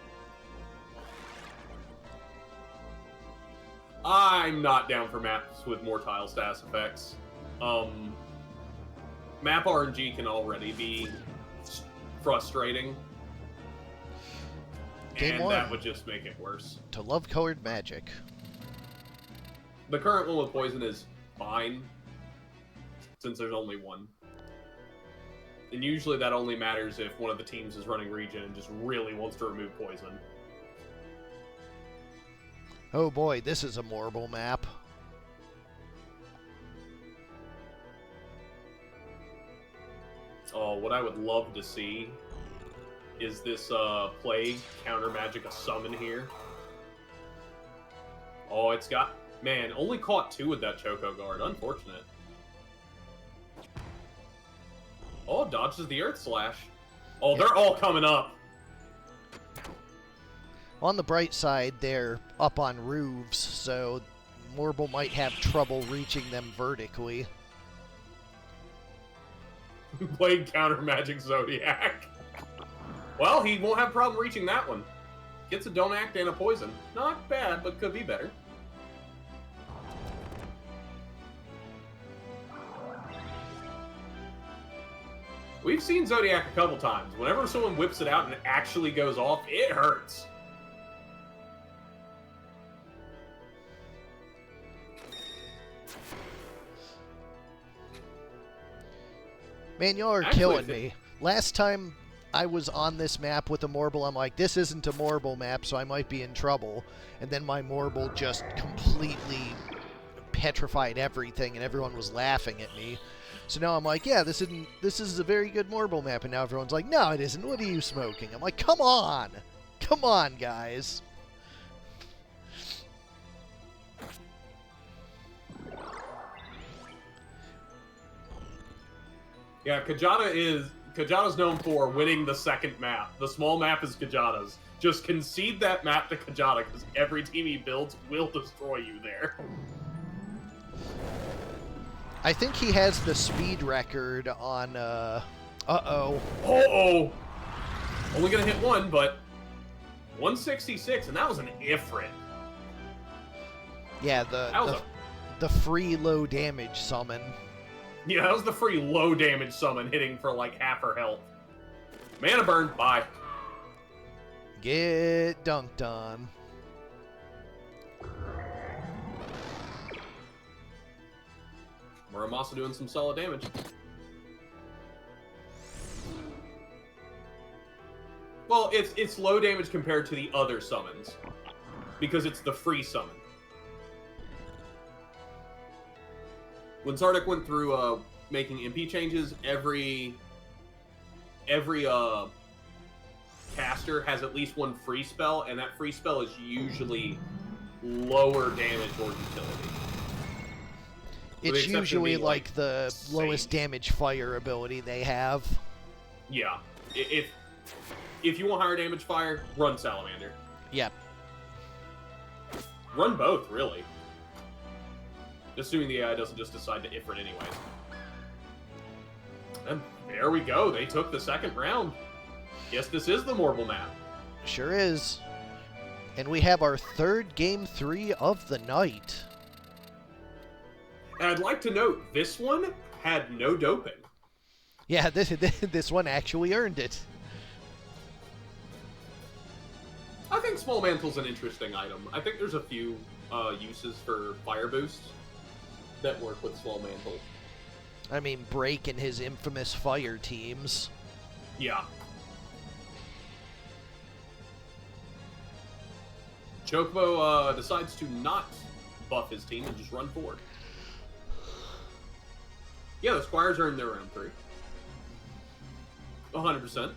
I'm not down for maps with more tile status effects. Map RNG can already be frustrating. Game and one. that would just make it worse. To Love-Colored Magic. The current one with poison is fine, since there's only one. And usually that only matters if one of the teams is running regen and just really wants to remove poison. Oh boy, this is a Morble map. Oh, what I would love to see is this Plague counter magic a summon here. Oh, it's got... Man, only caught 2 with that Choco Guard. Unfortunate. Oh, dodges the Earth Slash. Oh, they're all coming up. On the bright side, they're up on roofs, so Morble might have trouble reaching them vertically. Plague counter magic Zodiac. Well, he won't have a problem reaching that one. Gets a Don't Act and a Poison. Not bad, but could be better. We've seen Zodiac a couple times. Whenever someone whips it out and it actually goes off, it hurts. Man, y'all are killing me. Last time I was on this map with a Morble, I'm like, this isn't a Morble map, so I might be in trouble. And then my Morble just completely petrified everything, and everyone was laughing at me. So now I'm like, yeah, this is a very good Morble map, and now everyone's like, no, it isn't. What are you smoking? I'm like, come on, guys. Yeah, Kajada's known for winning the second map. The small map is Kajada's. Just concede that map to Kajada, because every team he builds will destroy you there. I think he has the speed record on, uh-oh. Uh-oh! Only gonna hit one, but 166, and that was an Ifrit. Yeah, the free low damage summon. Yeah, that was the free low damage summon hitting for like half her health. Mana burn, bye. Get dunked on. Muramasa doing some solid damage. Well, it's low damage compared to the other summons, because it's the free summon. When Sardek went through making MP changes, every caster has at least one free spell, and that free spell is usually lower damage or utility. It's usually like the lowest damage fire ability they have. Yeah. If you want higher damage fire, run Salamander. Yep. Run both, really. Assuming the AI doesn't just decide to Ifrit anyways. And there we go. They took the second round. Yes, this is the Morble map. Sure is. And we have our third Game 3 of the night. And I'd like to note, this one had no doping. Yeah, this one actually earned it. I think Small Mantle's an interesting item. I think there's a few uses for Fire Boost that work with Small Mantle. I mean, Break and his infamous fire teams. Yeah. Chocobo decides to not buff his team and just run forward. Yeah, the Squires are in their round 3. 100%.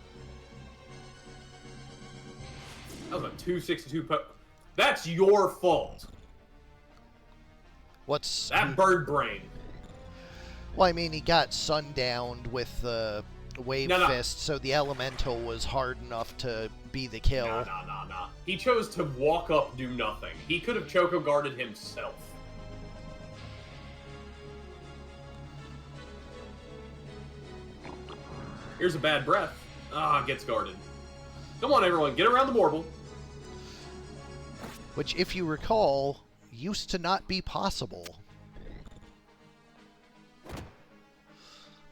That was a 262 That's your fault. What's... That bird brain. Well, I mean, he got sundowned with the Wave Fist, so the Elemental was hard enough to be the kill. Nah. He chose to walk up, do nothing. He could have Choco guarded himself. Here's a bad breath. Gets guarded. Come on, everyone, get around the Morble. Which, if you recall, used to not be possible.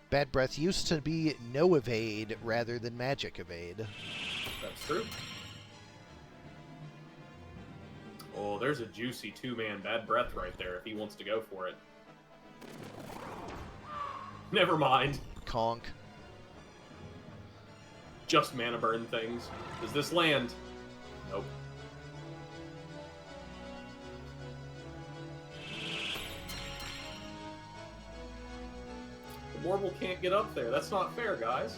Bad Breath used to be no evade rather than magic evade. That's true. Oh, there's a juicy two-man Bad Breath right there if he wants to go for it. Never mind. Conk. Just mana burn things. Does this land? Nope. The Morble can't get up there. That's not fair, guys.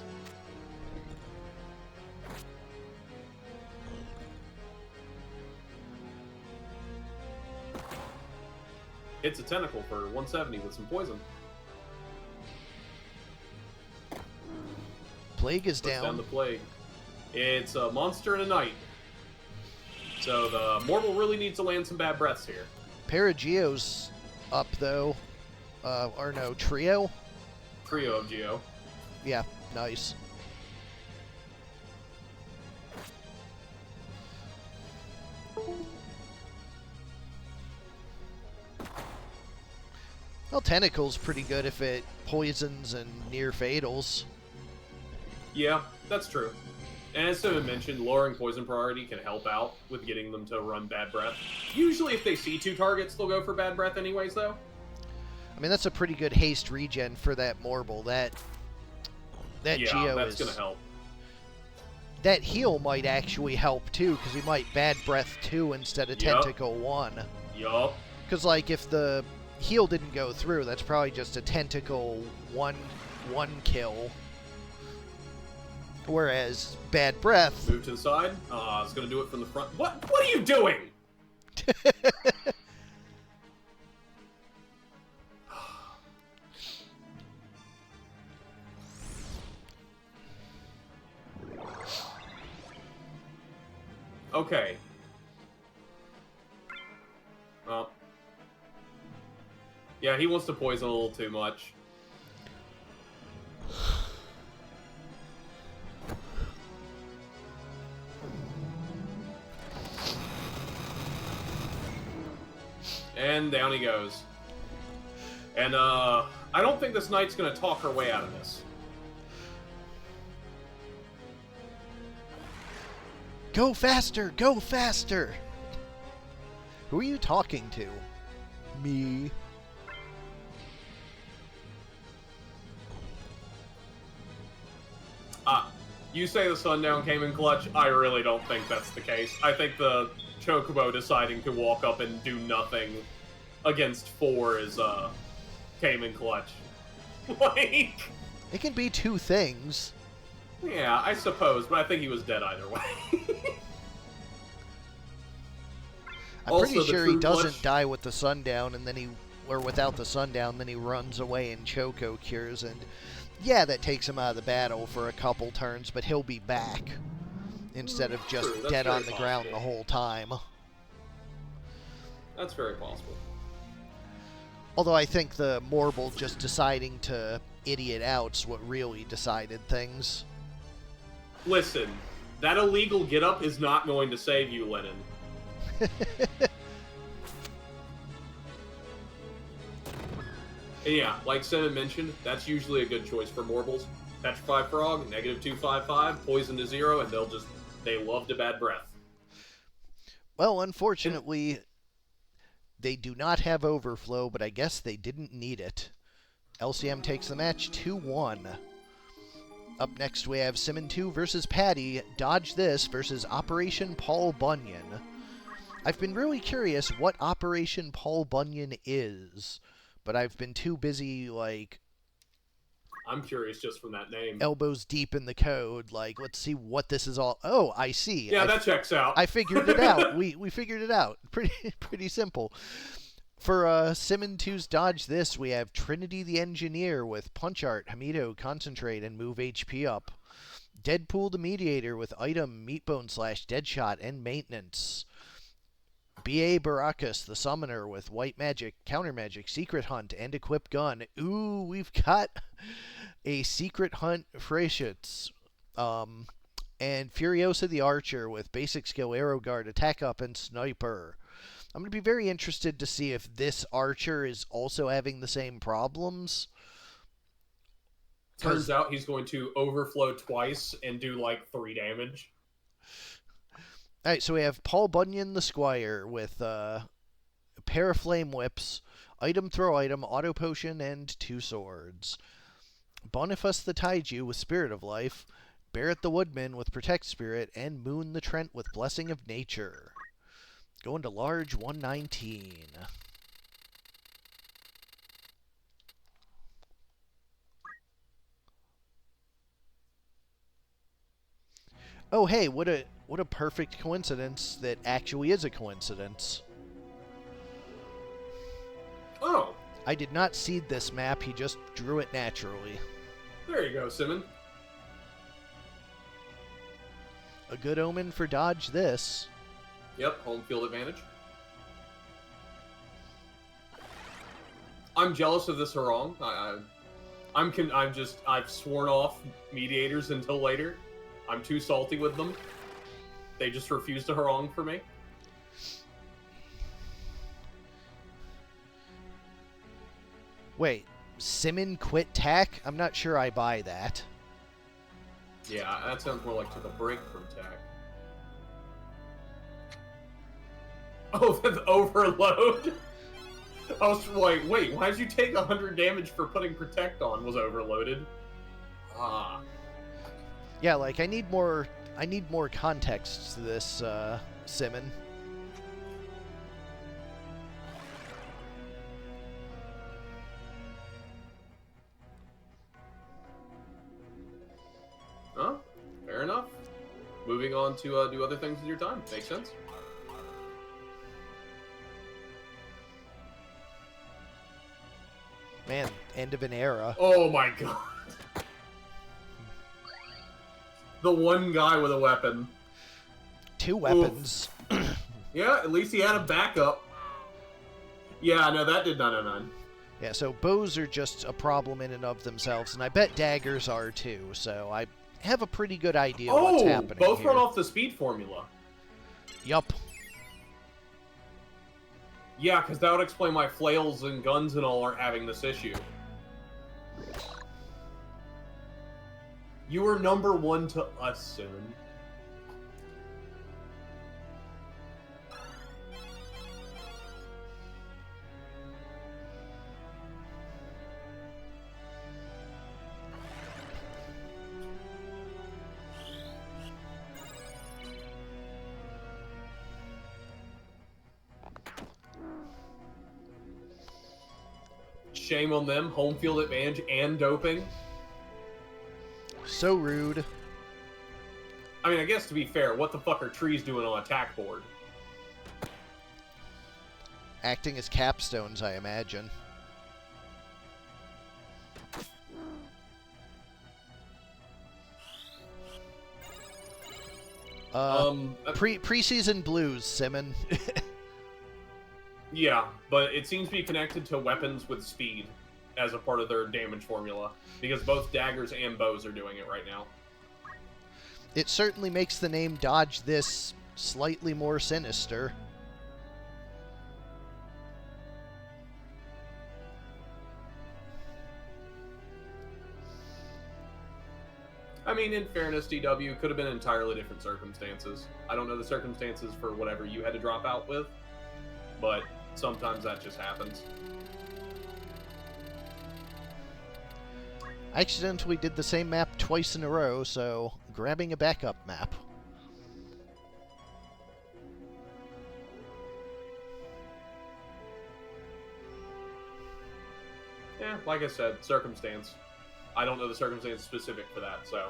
Hits a tentacle for 170 with some poison. Plague is Puts down. down the plague. It's a monster and a knight. So the Morble really needs to land some bad breaths here. Parageo's up, though. Or no, Trio? Trio of Geo. Yeah, nice. Well, Tentacle's pretty good if it poisons and near fatals. Yeah, that's true. And as Simmon mentioned, lowering poison priority can help out with getting them to run Bad Breath. Usually if they see 2 targets, they'll go for Bad Breath anyways, though. I mean, that's a pretty good haste regen for that Morble. That Geo that's going to help. That heal might actually help, too, because he might Bad Breath 2 instead of Tentacle 1. Yup. Because, like, if heal didn't go through. That's probably just a tentacle one kill. Whereas Bad Breath... Move to the side. It's going to do it from the front. What are you doing? Okay. Well. Yeah, he wants to poison a little too much. And down he goes. And, I don't think this knight's gonna talk her way out of this. Go faster! Go faster! Who are you talking to? Me. You say the sundown came in clutch. I really don't think that's the case. I think the Chocobo deciding to walk up and do nothing against 4 is, came in clutch. Like... It can be two things. Yeah, I suppose, but I think he was dead either way. I'm pretty sure he doesn't die with the sundown, and then or without the sundown, then he runs away and Choco cures, and yeah, that takes him out of the battle for a couple turns, but he'll be back instead of just dead on the ground the whole time. That's very possible. Although I think the Morble just deciding to idiot out's what really decided things. Listen, that illegal get-up is not going to save you, Lennon. And yeah, like Simmon mentioned, that's usually a good choice for Morbles. Petrify Frog, -255, poison to 0, and they love to bad breath. Well, unfortunately, they do not have overflow, but I guess they didn't need it. LCM takes the match 2-1. Up next, we have Simmon 2 versus Paddy. Dodge This versus Operation Paul Bunyan. I've been really curious what Operation Paul Bunyan is, but I've been too busy, like... I'm curious just from that name. Elbows deep in the code, like, let's see what this is all... Oh, I see. Yeah, that checks out. I figured it out. We figured it out. Pretty simple. For Simmon 2's Dodge This, we have Trinity the Engineer with Punch Art, Hamido, Concentrate, and Move HP up. Deadpool the Mediator with Item, Meatbone Slash, Deadshot, and Maintenance. B.A. Baracus the Summoner with White Magic, Counter Magic, Secret Hunt, and Equip Gun. Ooh, we've got a Secret Hunt Freyschütz. And Furiosa the Archer with Basic Skill, Arrow Guard, Attack Up, and Sniper. I'm going to be very interested to see if this Archer is also having the same problems. Turns out he's going to overflow twice and do like 3 damage. Alright, so we have Paul Bunyan the Squire with pair of Flame Whips, Item Throw Item, Auto Potion, and 2 Swords. Boniface the Taiju with Spirit of Life, Barrett the Woodman with Protect Spirit, and Moon the Trent with Blessing of Nature. Going to large 119. Oh, hey, what a perfect coincidence that actually is a coincidence. Oh. I did not seed this map, he just drew it naturally. There you go, Simmon. A good omen for Dodge This. Yep, home field advantage. I'm jealous of this Harong. I've sworn off mediators until later. I'm too salty with them. They just refuse to Harong for me. Wait, Simmon quit tack? I'm not sure I buy that. Yeah, that sounds more like took a break from tack. Oh, that's overload? I was like, wait, why did you take 100 damage for putting Protect on? Was overloaded. Ah. Yeah, like, I need more context to this, Simmon. Fair enough. Moving on to do other things with your time. Makes sense. Man, end of an era. Oh my god. The one guy with a weapon. 2 weapons. Yeah, at least he had a backup. Yeah, no, that did 909. Yeah, so bows are just a problem in and of themselves, and I bet daggers are too, so I have a pretty good idea what's happening both here. run off the speed formula. Yup. Yeah, because that would explain why flails and guns and all aren't having this issue. You are number 1 to us, Simmon. Shame on them. Home field advantage and doping. So rude. I mean, I guess to be fair, what the fuck are trees doing on attack board? Acting as capstones, I imagine. Preseason blues, Simmon. Yeah, but it seems to be connected to weapons with speed as a part of their damage formula, because both daggers and bows are doing it right now. It certainly makes the name Dodge This slightly more sinister. I mean, in fairness, DW, could have been entirely different circumstances. I don't know the circumstances for whatever you had to drop out with, but sometimes that just happens. I accidentally did the same map twice in a row, so grabbing a backup map. Yeah, like I said, circumstance. I don't know the circumstance specific for that, so.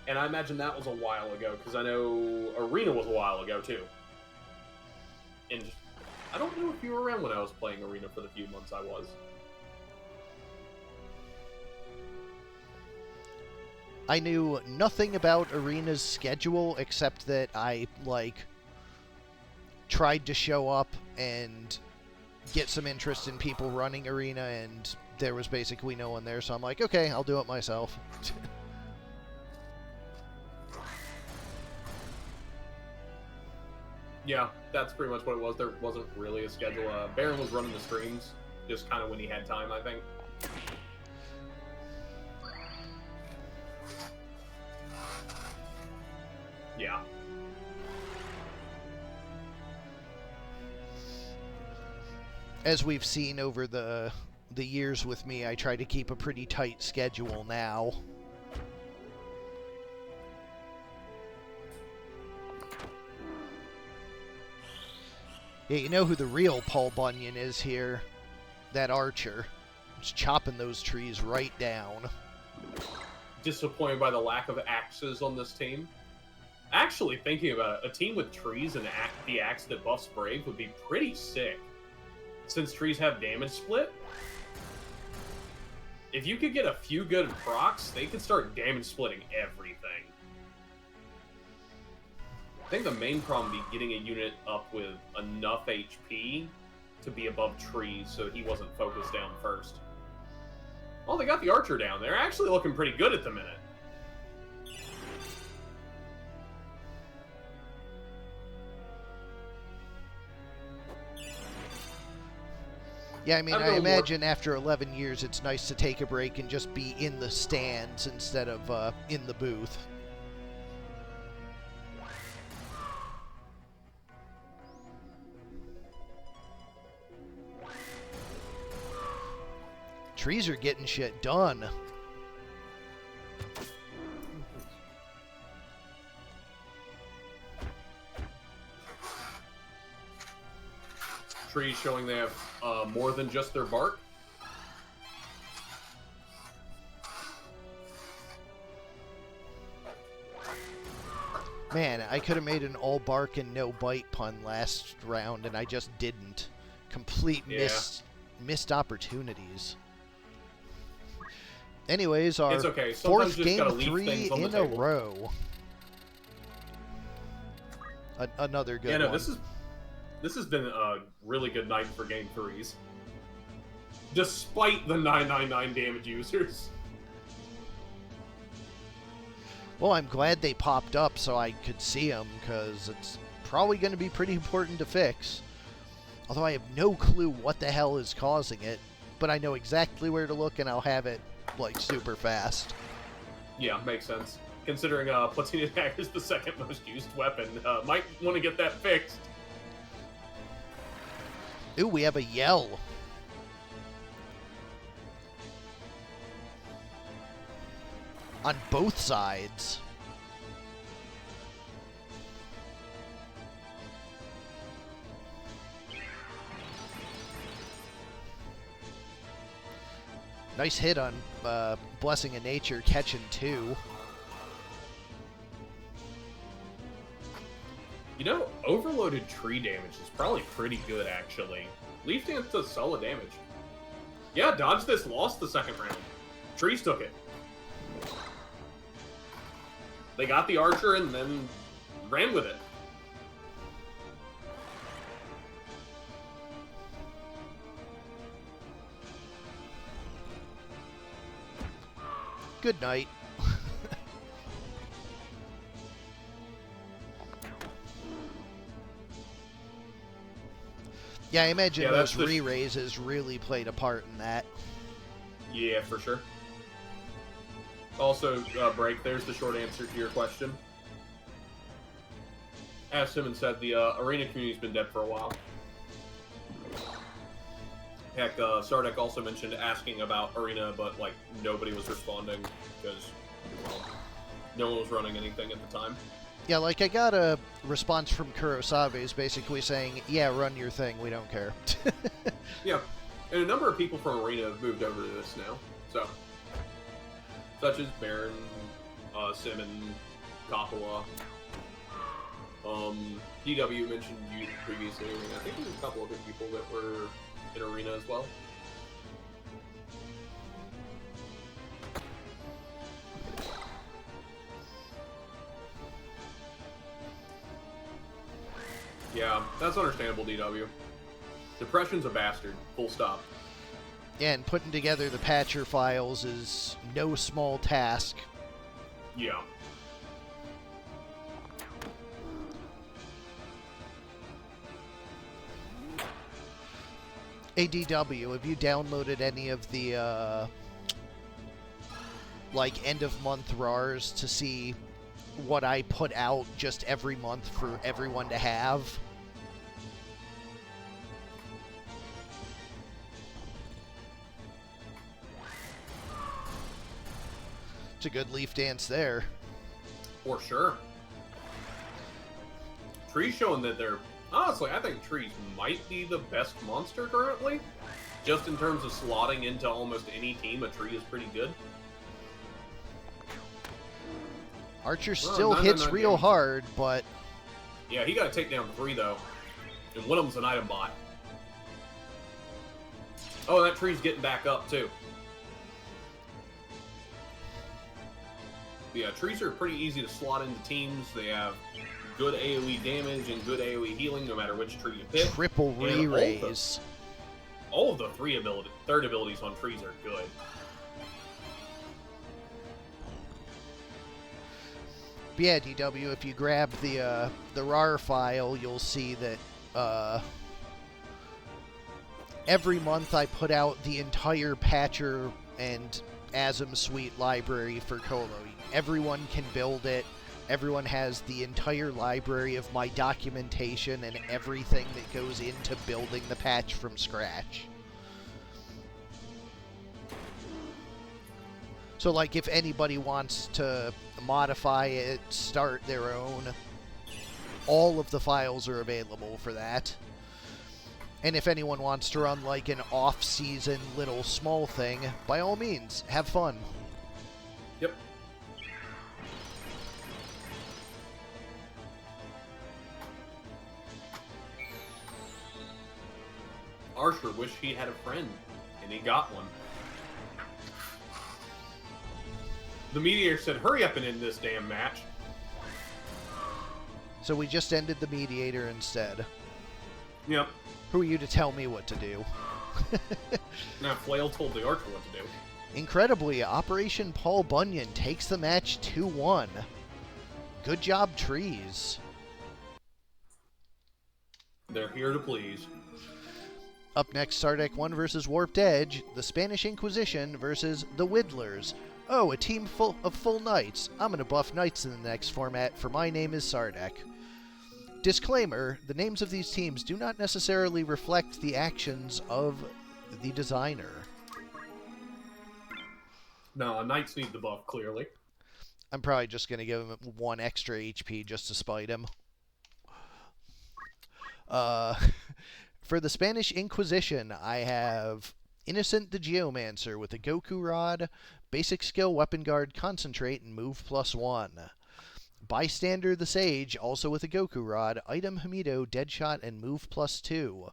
And I imagine that was a while ago, because I know Arena was a while ago, too. And just, I don't know if you were around when I was playing Arena for the few months I was. I knew nothing about Arena's schedule except that I, tried to show up and get some interest in people running Arena, and there was basically no one there, so I'm like, okay, I'll do it myself. Yeah, that's pretty much what it was. There wasn't really a schedule. Barren was running the streams, just kind of when he had time, I think. Yeah. As we've seen over the years with me, I try to keep a pretty tight schedule now. Yeah, you know who the real Paul Bunyan is here? That archer. Just chopping those trees right down. Disappointed by the lack of axes on this team. Actually, thinking about it, a team with trees and the axe that buffs Brave would be pretty sick. Since trees have damage split, if you could get a few good procs, they could start damage splitting everything. I think the main problem would be getting a unit up with enough HP to be above trees so he wasn't focused down first. Well, they got the archer down. They're actually looking pretty good at the minute. Yeah, I mean, I imagine after 11 years it's nice to take a break and just be in the stands instead of in the booth. Trees are getting shit done. Trees showing they have more than just their bark. Man, I could have made an all bark and no bite pun last round, and I just didn't. Complete missed opportunities. Anyways, our It's okay. fourth you just gotta game leave 3 things on the in a table. row. Another good one. This has been a really good night for game 3s. Despite the 999 damage users. Well, I'm glad they popped up so I could see them, because it's probably going to be pretty important to fix. Although I have no clue what the hell is causing it, but I know exactly where to look, and I'll have it, like, super fast. Yeah, makes sense. Considering Platoon Attack is the second most used weapon, might want to get that fixed. Ooh, we have a yell. On both sides. Nice hit on Blessing of Nature, catching 2. You know, overloaded tree damage is probably pretty good, actually. Leaf Dance does solid damage. Yeah, Dodge This lost the second round. Trees took it. They got the archer and then ran with it. Good night. Yeah, I imagine those re-raises really played a part in that. Yeah, for sure. Also, Break, there's the short answer to your question. As Simmon said, the arena community's been dead for a while. Heck, Sardek also mentioned asking about arena, but, like, nobody was responding because, well, no one was running anything at the time. Yeah, like, I got a response from Kurosabe's basically saying, yeah, run your thing, we don't care. Yeah, and a number of people from arena have moved over to this now, so... Such as Barren, Simmon, Coppola. DW mentioned you previously, and I think there's a couple other people that were in arena as well. Yeah, that's understandable, DW. Depression's a bastard, full stop. Yeah, and putting together the patcher files is no small task. Yeah. ADW, have you downloaded any of the, like, end-of-month RARs to see what I put out just every month for everyone to have? It's a good leaf dance there. For sure. Tree's showing that they're... Honestly, I think Trees might be the best monster currently. Just in terms of slotting into almost any team, a Tree is pretty good. Archer still hits real hard, but... Yeah, he got to take down 3, though. And one of them's an item bot. Oh, that Tree's getting back up, too. But yeah, Trees are pretty easy to slot into teams. They have good AoE damage and good AoE healing, no matter which tree you pick. Triple re-raise. All of the third abilities on Trees are good. But yeah, DW, if you grab the RAR file, you'll see that every month I put out the entire Patcher and Asm Suite library for Colo. Everyone can build it. Everyone has the entire library of my documentation and everything that goes into building the patch from scratch. So, like, if anybody wants to modify it, start their own, all of the files are available for that. And if anyone wants to run, like, an off-season little small thing, by all means, have fun. Yep. Archer wished he had a friend, and he got one. The Mediator said, hurry up and end this damn match. So we just ended the Mediator instead. Yep. Who are you to tell me what to do? Now, Flail told the Archer what to do. Incredibly, Operation Paul Bunyan takes the match 2-1. Good job, Trees. They're here to please. Up next, Sardek 1 versus WarpedEdge, the Spanish Inquisition versus the Whittlers. Oh, a team full of full knights. I'm going to buff knights in the next format, for my name is Sardek. Disclaimer, the names of these teams do not necessarily reflect the actions of the designer. No, knights need the buff, clearly. I'm probably just going to give him 1 extra HP just to spite him. For the Spanish Inquisition, I have Innocent the Geomancer with a Goku Rod, Basic Skill, Weapon Guard, Concentrate, and Move +1. Bystander the Sage, also with a Goku Rod, Item Hamido, Deadshot, and Move +2.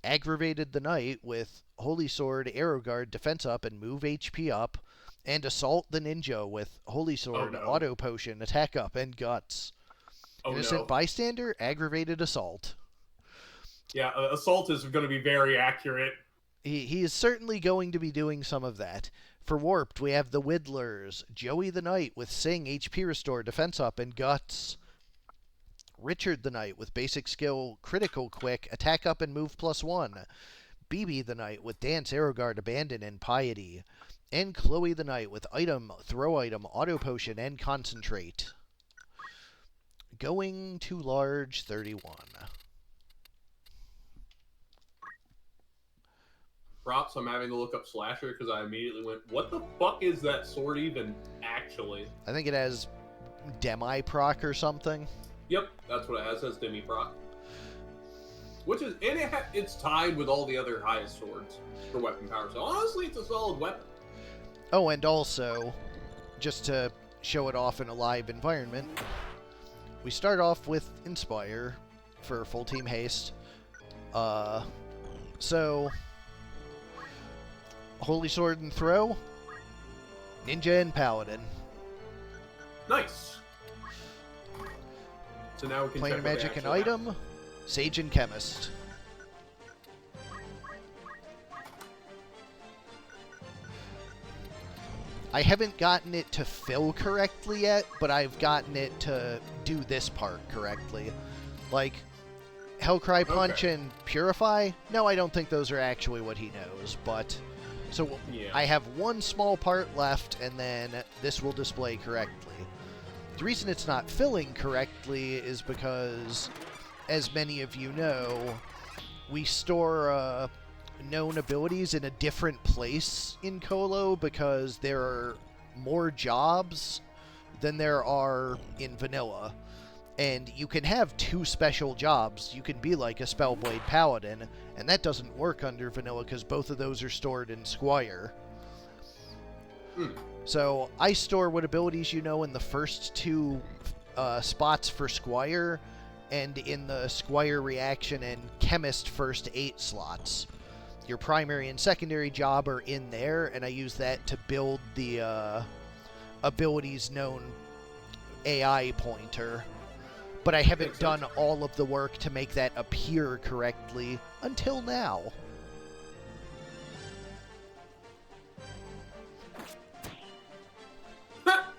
Aggravated the Knight with Holy Sword, Arrow Guard, Defense Up, and Move HP Up. And Assault the Ninja with Holy Sword, Auto Potion, Attack Up, and Guts. Innocent Bystander, Aggravated Assault. Yeah, Assault is going to be very accurate. He is certainly going to be doing some of that. For Warped, we have the Whittlers, Joey the Knight with Sing, HP Restore, Defense Up, and Guts. Richard the Knight with Basic Skill, Critical Quick, Attack Up, and Move +1. BB the Knight with Dance, Arrow Guard, Abandon, and Piety. And Chloe the Knight with Item, Throw Item, Auto Potion, and Concentrate. Going to large 31. Props, I'm having to look up Slasher because I immediately went, what the fuck is that sword even actually? I think it has Demi-Proc or something. Yep, that's what it has. It has Demi-Proc. Which is, and it's tied with all the other highest swords for weapon power. So honestly, it's a solid weapon. Oh, and also, just to show it off in a live environment, we start off with Inspire for full team haste. So, Holy Sword and Throw, Ninja and Paladin. Nice. So now we can Planar Magic and Item, Sage and Chemist. I haven't gotten it to fill correctly yet, but I've gotten it to do this part correctly. Like, Hellcry Punch and Purify? No, I don't think those are actually what he knows, but... So, yeah. I have one small part left, and then this will display correctly. The reason it's not filling correctly is because, as many of you know, we store known abilities in a different place in Colo because there are more jobs than there are in vanilla. And you can have 2 special jobs. You can be like a Spellblade Paladin, and that doesn't work under vanilla because both of those are stored in Squire. So I store what abilities you know in the first 2 spots for Squire, and in the Squire Reaction and Chemist first 8 slots. Your primary and secondary job are in there, and I use that to build the abilities known AI pointer. But I haven't done all of the work to make that appear correctly until now.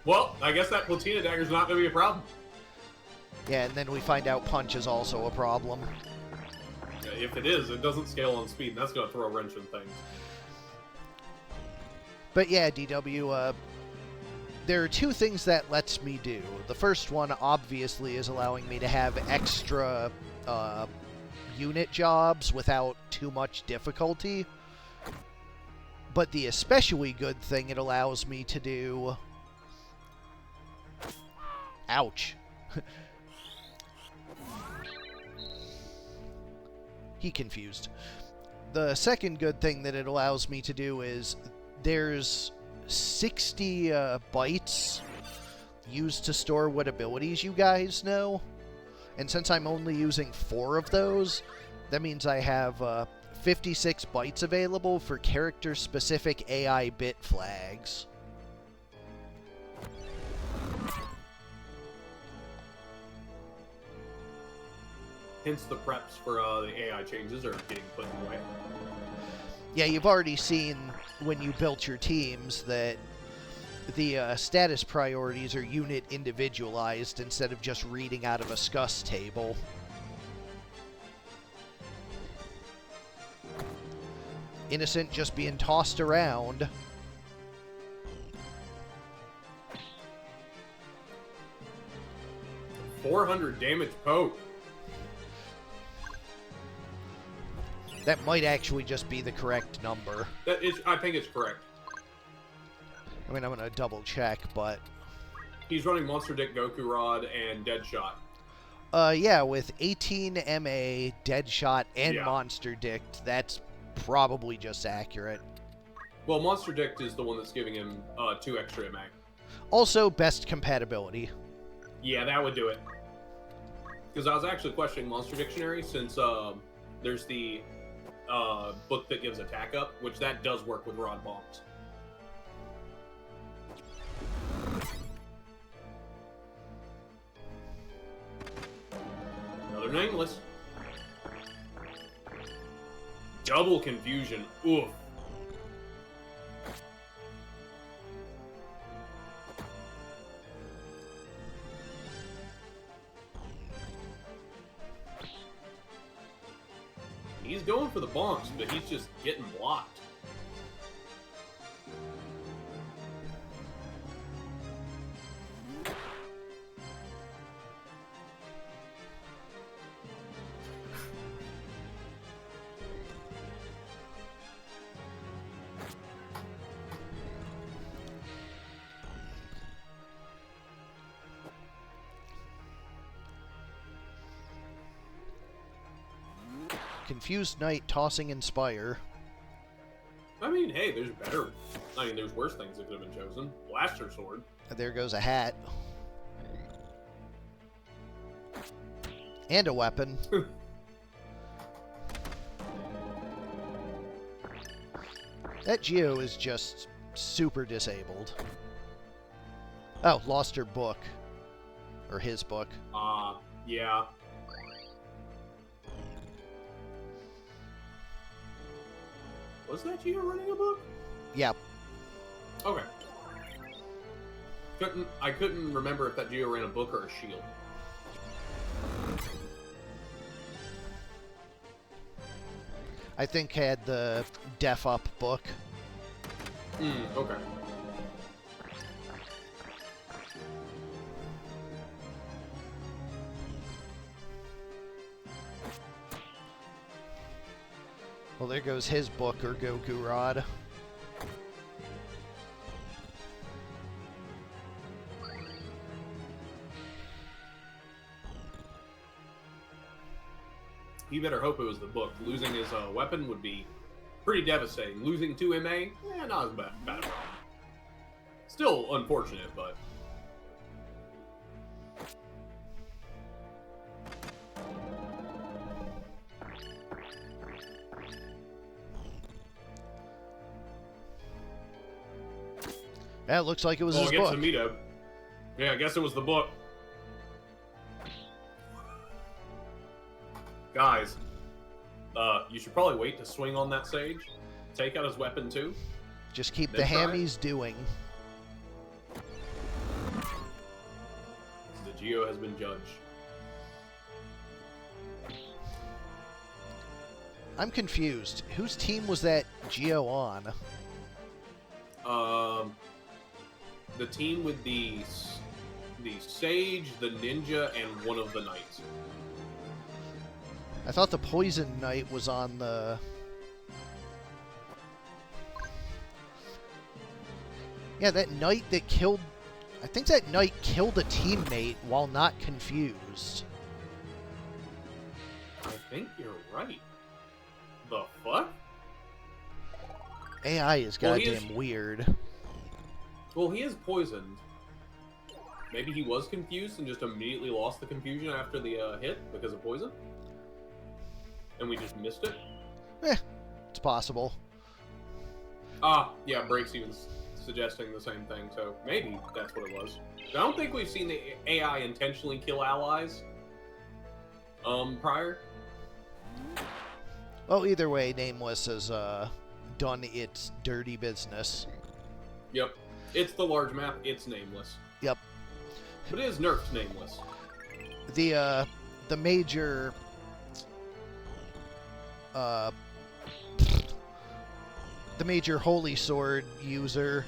Well, I guess that Platina Dagger's not going to be a problem. Yeah, and then we find out Punch is also a problem. Yeah, if it is, it doesn't scale on speed, and that's going to throw a wrench in things. But yeah, DW, there are 2 things that lets me do. The first one, obviously, is allowing me to have extra unit jobs without too much difficulty. But the especially good thing it allows me to do... Ouch. He confused. The second good thing that it allows me to do is there's 60 bytes used to store what abilities you guys know. And since I'm only using 4 of those, that means I have 56 bytes available for character-specific AI bit flags. Hence the preps for the AI changes are getting put away. Yeah, you've already seen when you built your teams that the status priorities are unit individualized instead of just reading out of a SCUS table. Innocent just being tossed around. $400 damage poke. That might actually just be the correct number. I think it's correct. I mean, I'm going to double check, but... He's running Monster Dick, Goku Rod, and Deadshot. Yeah, with 18 MA, Deadshot, and Yeah. Monster Dick, that's probably just accurate. Well, Monster Dick is the one that's giving him 2 extra MA. Also, best compatibility. Yeah, that would do it. Because I was actually questioning Monster Dictionary since there's the book that gives attack up, which that does work with Rod Bombs. Another Nameless. Double Confusion. Oof. He's going for the bombs, but he's just getting blocked. Confused Knight tossing Inspire. I mean, hey, there's better. I mean, there's worse things that could have been chosen. Blaster Sword. And there goes a hat. And a weapon. That Geo is just super disabled. Oh, lost her book. Or his book. Yeah. Was that Geo running a book? Yep. Okay. I couldn't remember if that Geo ran a book or a shield. I think had the Def Up book. Okay. Well, there goes his book or Goku Rod. He better hope it was the book. Losing his weapon would be pretty devastating. Losing 2 MA? Not as bad a problem. Still unfortunate, but... Yeah, it looks like it was his book. Yeah, I guess it was the book. Guys, you should probably wait to swing on that Sage. Take out his weapon too. Just keep Then the try. hammies doing. The Geo has been judged. I'm confused. Whose team was that Geo on? The team with the Sage, the Ninja, and one of the Knights. I thought the Poison Knight was on the... Yeah, that Knight that killed... I think that Knight killed a teammate while not confused. I think you're right. The fuck? AI is Well, he goddamn is- weird. Well, he is poisoned. Maybe he was confused and just immediately lost the confusion after the hit because of poison? And we just missed it? It's possible. Yeah, Break's even suggesting the same thing, so maybe that's what it was. I don't think we've seen the AI intentionally kill allies prior. Well, either way, Nameless has done its dirty business. Yep. It's the large map, it's Nameless. Yep. But it is nerfed Nameless. The major the major Holy Sword user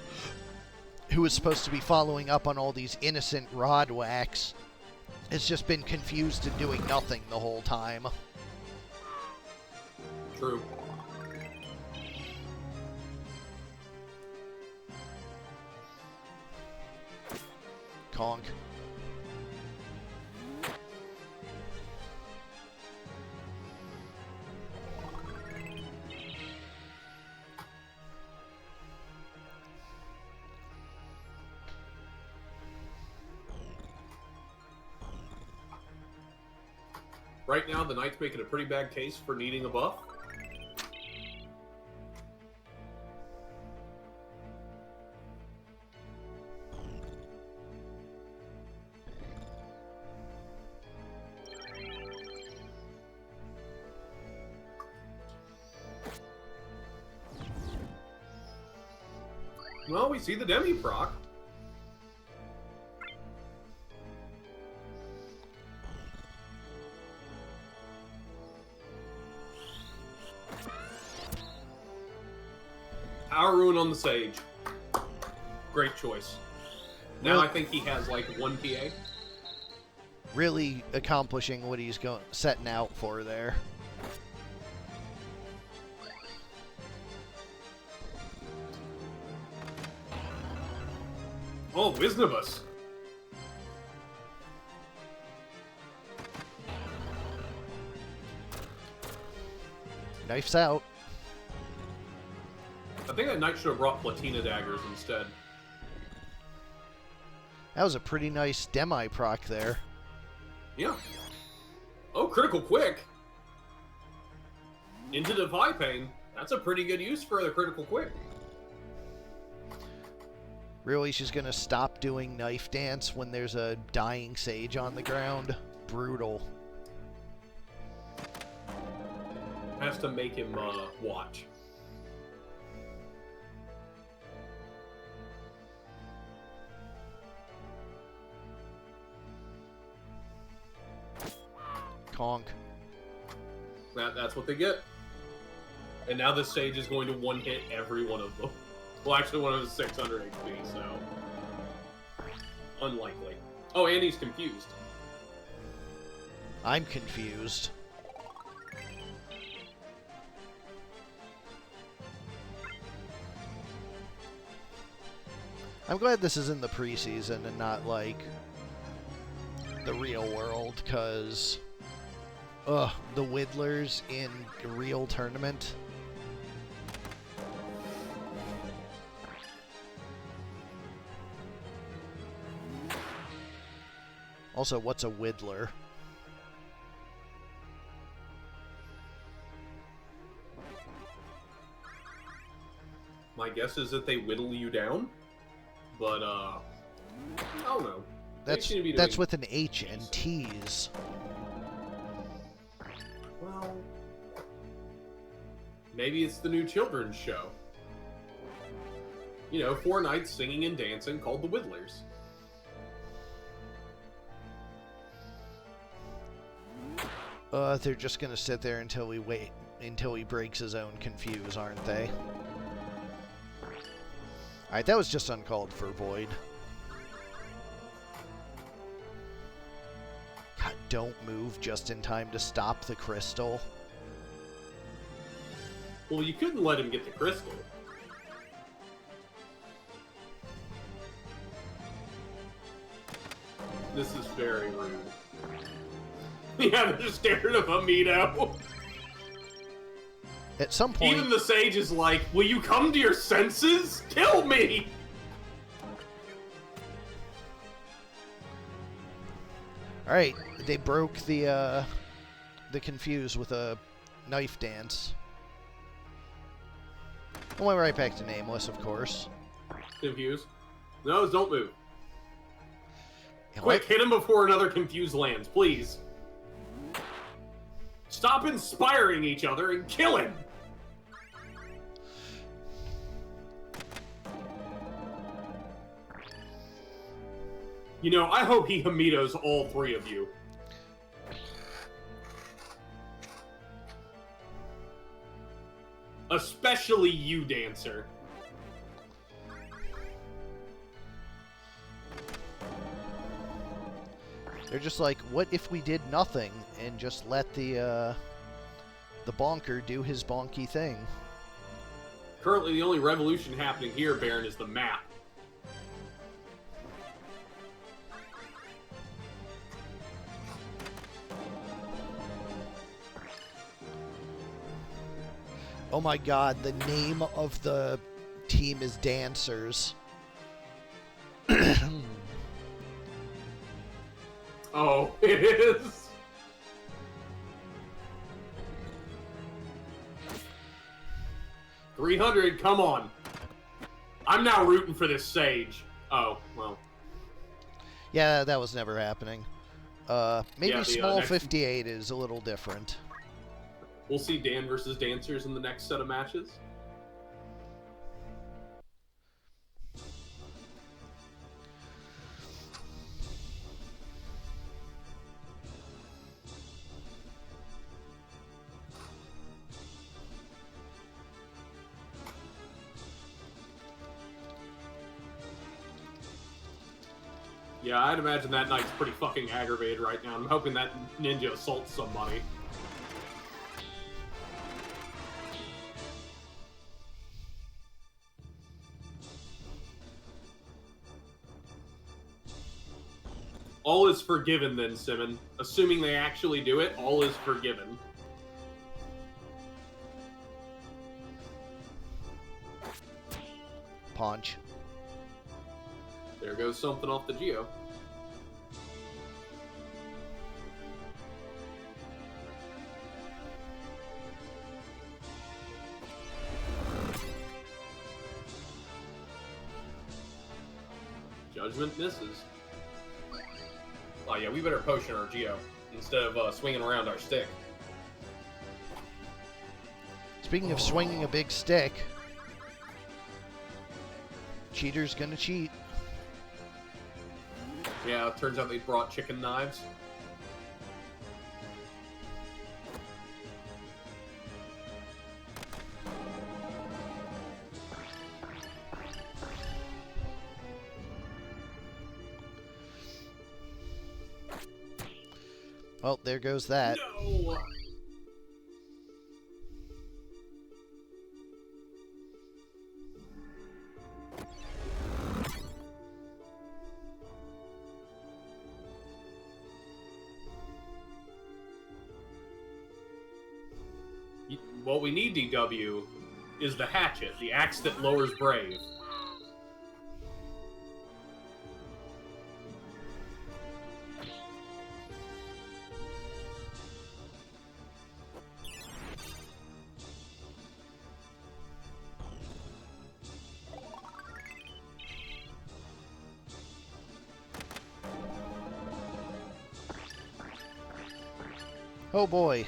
who is supposed to be following up on all these innocent rod whacks has just been confused and doing nothing the whole time. True. Conk. Right now, the Knight's making a pretty bad case for needing a buff. Well, we see the Demi proc. Power Rune on the Sage. Great choice. Now Well, I think he has like 1 PA. really accomplishing what he's setting out for there. Oh, Wisnobus. Knife's out. I think that Knight should have brought Platina daggers instead. That was a pretty nice demi proc there. Yeah. Oh, critical quick. Into Defy Pain. That's a pretty good use for the critical quick. Really, she's gonna stop doing knife dance when there's a dying Sage on the ground? Brutal. Has to make him watch. Conk. That's what they get. And now this Sage is going to one-hit every one of them. Well, actually, one of them is 600 HP, so... unlikely. Oh, and he's confused. I'm confused. I'm glad this is in the preseason and not, like, the real world, because... Ugh, the Whittlers in a real tournament. Also, what's a Whittler? My guess is that they whittle you down, but, I don't know. That's with an H and T's. Well, maybe it's the new children's show. You know, 4 knights singing and dancing called the Whittlers. They're just gonna sit there until he breaks his own confuse, aren't they? Alright, that was just uncalled for, Void. God, don't move just in time to stop the crystal. Well, you couldn't let him get the crystal. This is very rude. Yeah, they're just staring at Amito. At some point... Even the Sage is like, will you come to your senses? Kill me! Alright, they broke the confuse with a knife dance. I went right back to nameless, of course. Confused. No, don't move. Yeah, Quick, hit him before another confused lands, please. Stop inspiring each other and kill him! You know, I hope he Hamitos all three of you. Especially you, Dancer. They're just like, what if we did nothing and just let the bonker do his bonky thing? Currently, the only revolution happening here, Barren, is the map. Oh my god, the name of the team is Dancers. Oh, it is. $300, come on. I'm now rooting for this Sage. Oh, well. Yeah, that was never happening. Maybe Yeah, Small next... 58 is a little different. We'll see Dan versus Dancers in the next set of matches. Yeah, I'd imagine that knight's pretty fucking aggravated right now. I'm hoping that ninja assaults somebody. All is forgiven then, Simmon. Assuming they actually do it, all is forgiven. Punch. There goes something off the Geo. Judgment misses. Oh yeah, we better potion our Geo instead of swinging around our stick. Speaking of swinging a big stick, cheater's gonna cheat. Yeah, it turns out they brought chicken knives. Well, there goes that. No! What we need, DW, is the hatchet, the axe that lowers Brave. Oh boy.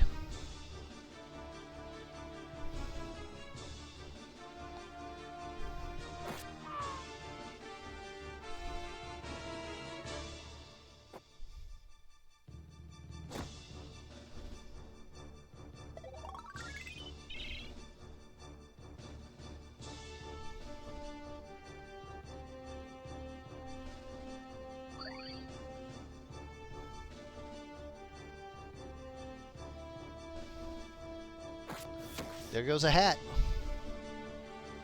There goes a hat.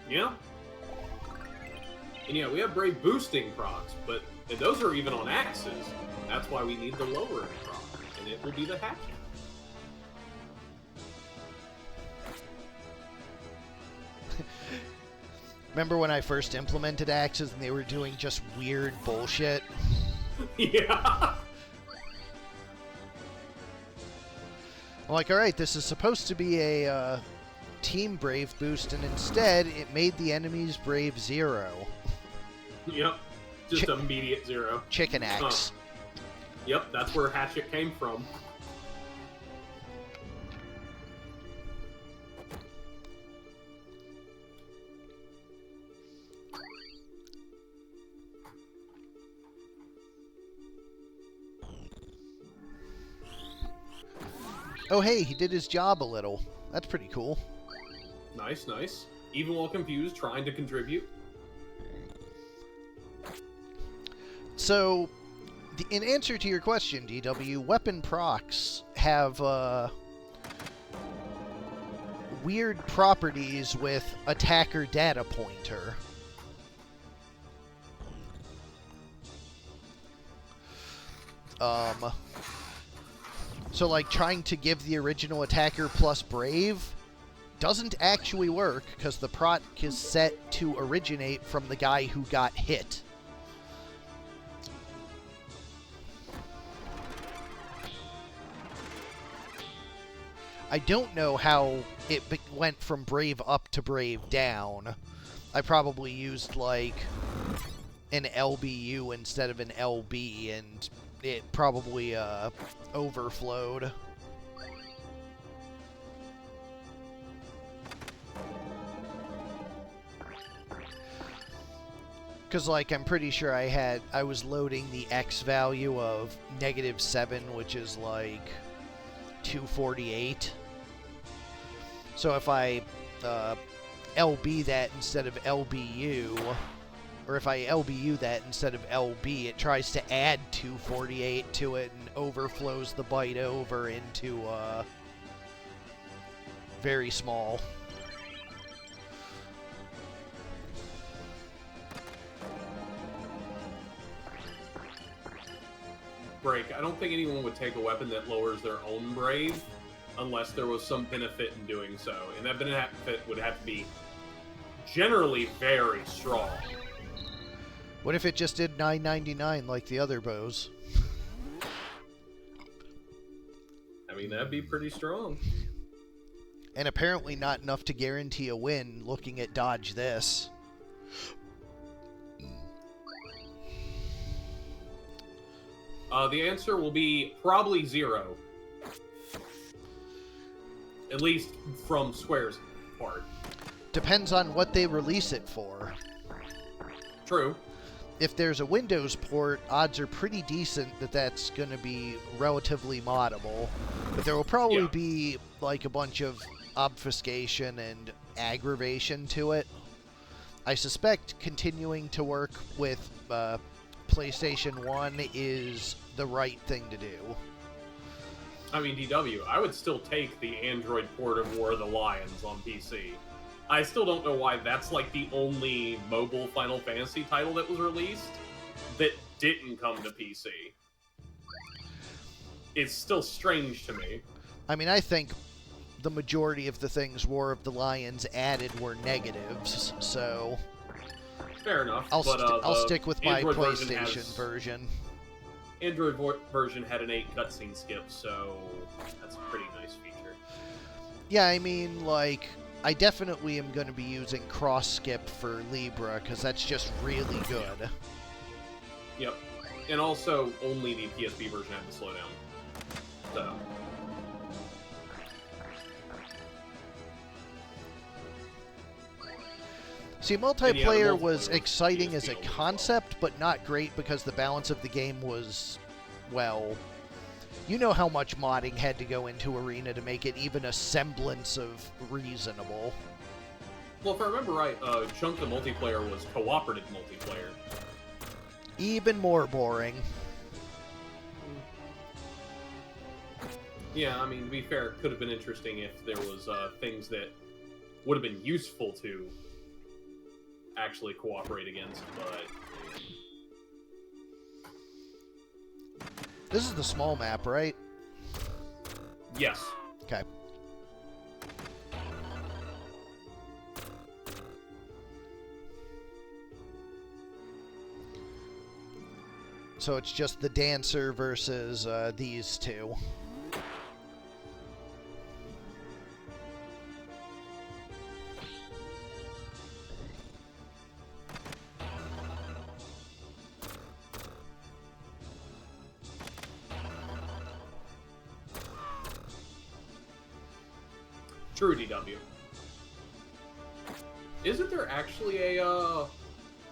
Yeah. And yeah, we have Brave boosting procs, but those are even on axes. That's why we need the lowering proc, and it will be the hatchet. Remember when I first implemented axes and they were doing just weird bullshit? Yeah. I'm like, alright, this is supposed to be a team Brave boost, and instead it made the enemy's Brave 0. Yep. Just immediate 0. Chicken axe. Yep, that's where Hatchet came from. Oh, hey, he did his job a little. That's pretty cool. Nice, nice. Even while confused, trying to contribute. So, in answer to your question, DW, weapon procs have weird properties with attacker data pointer. So, like, trying to give the original attacker plus Brave doesn't actually work because the proc is set to originate from the guy who got hit. I don't know how it went from Brave up to Brave down. I probably used, like, an LBU instead of an LB, and it probably overflowed. Because, like, I'm pretty sure I was loading the X value of -7, which is, like, 248. So if I LB that instead of LBU, or if I LBU that instead of LB, it tries to add 248 to it and overflows the byte over into very small. Break. I don't think anyone would take a weapon that lowers their own Brave unless there was some benefit in doing so. And that benefit would have to be generally very strong. What if it just did 999 like the other bows? I mean, that'd be pretty strong. And apparently not enough to guarantee a win looking at dodge this. The answer will be probably 0. At least from Square's part. Depends on what they release it for. True. If there's a Windows port, odds are pretty decent that that's going to be relatively moddable. But there will probably be like a bunch of obfuscation and aggravation to it. I suspect continuing to work with PlayStation 1 is the right thing to do. I mean, DW, I would still take the Android port of War of the Lions on PC. I still don't know why that's like the only mobile Final Fantasy title that was released that didn't come to PC. It's still strange to me. I mean, I think the majority of the things War of the Lions added were negatives, so... Fair enough. I'll stick with my Android PlayStation version. Android version had an 8 cutscene skip, so that's a pretty nice feature. Yeah, I mean, like, I definitely am going to be using cross skip for Libra, because that's just really good. Yep. And also, only the PSP version had to slow down. So... See, multiplayer was exciting as a concept, but not great because the balance of the game was, well, you know how much modding had to go into Arena to make it even a semblance of reasonable. Well, if I remember right, a chunk of multiplayer was cooperative multiplayer. Even more boring. Yeah, I mean, to be fair, it could have been interesting if there was things that would have been useful to actually cooperate against, but... This is the small map, right? Yes. Okay. So it's just the dancer versus these two. True DW. Isn't there actually a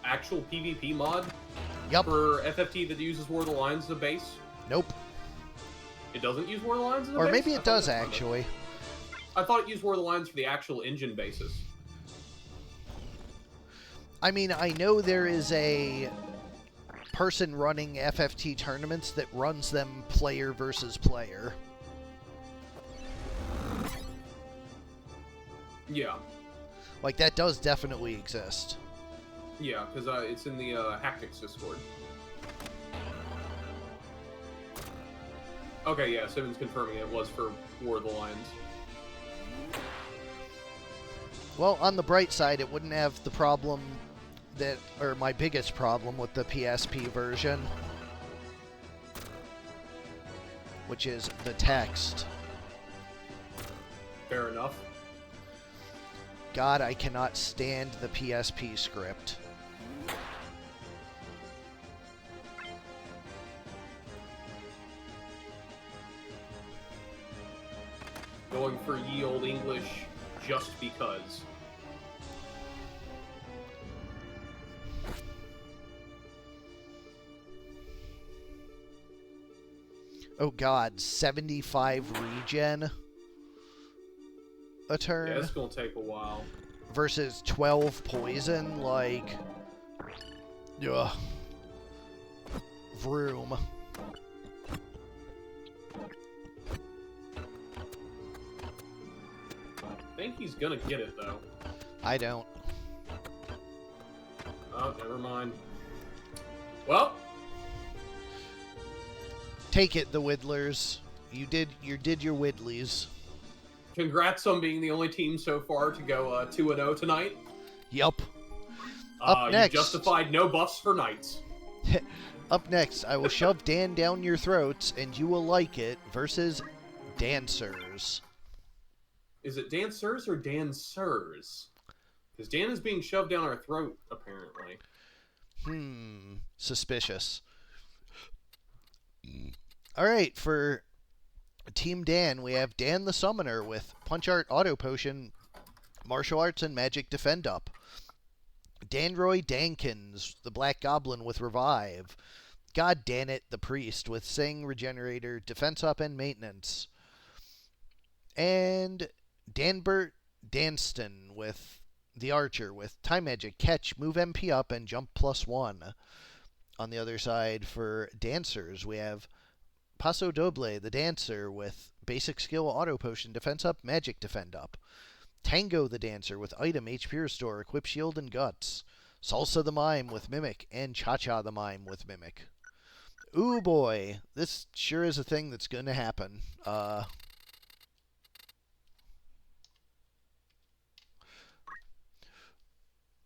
actual PvP mod Yup. for FFT that uses War of the Lions as a base? Nope. It doesn't use War of the Lions as a Or base? maybe it does, actually. I thought it used War of the Lions for the actual engine basis. I mean, I know there is a person running FFT tournaments that runs them player versus player. Yeah. Like, that does definitely exist. Yeah, because it's in the Hactics Discord. Okay, yeah, Simmons confirming it was for War of the Lions. Well, on the bright side, it wouldn't have the problem that, or my biggest problem with the PSP version, which is the text. Fair enough. God, I cannot stand the PSP script. Going for ye old English just because. Oh God, 75 regen a turn? Yeah, it's gonna take a while. Versus 12 poison, like... Ugh. Vroom. I think he's gonna get it, though. I don't. Oh, never mind. Well... Take it, the Whittlers. You did your Whidleys. Congrats on being the only team so far to go 2-0 tonight. Yup. Up next. You justified no buffs for Knights. Up next, I will shove Dan down your throats, and you will like it, versus Dancers. Is it Dancers or Dancers? Because Dan is being shoved down our throat, apparently. Suspicious. Alright, for Team Dan, we have Dan the Summoner with Punch Art, Auto Potion, Martial Arts, and Magic Defend Up. Danroy Dankins, the Black Goblin with Revive. God damn it, the Priest with Sing, Regenerator, Defense Up, and Maintenance. And Danbert Danston with the Archer with Time Magic, Catch, Move MP Up, and Jump +1. On the other side, for Dancers, we have Paso Doble, the Dancer, with Basic Skill, Auto Potion, Defense Up, Magic Defend Up. Tango, the Dancer, with Item, HP Restore, Equip Shield, and Guts. Salsa the Mime with Mimic, and Cha-Cha the Mime with Mimic. Ooh boy, this sure is a thing that's going to happen.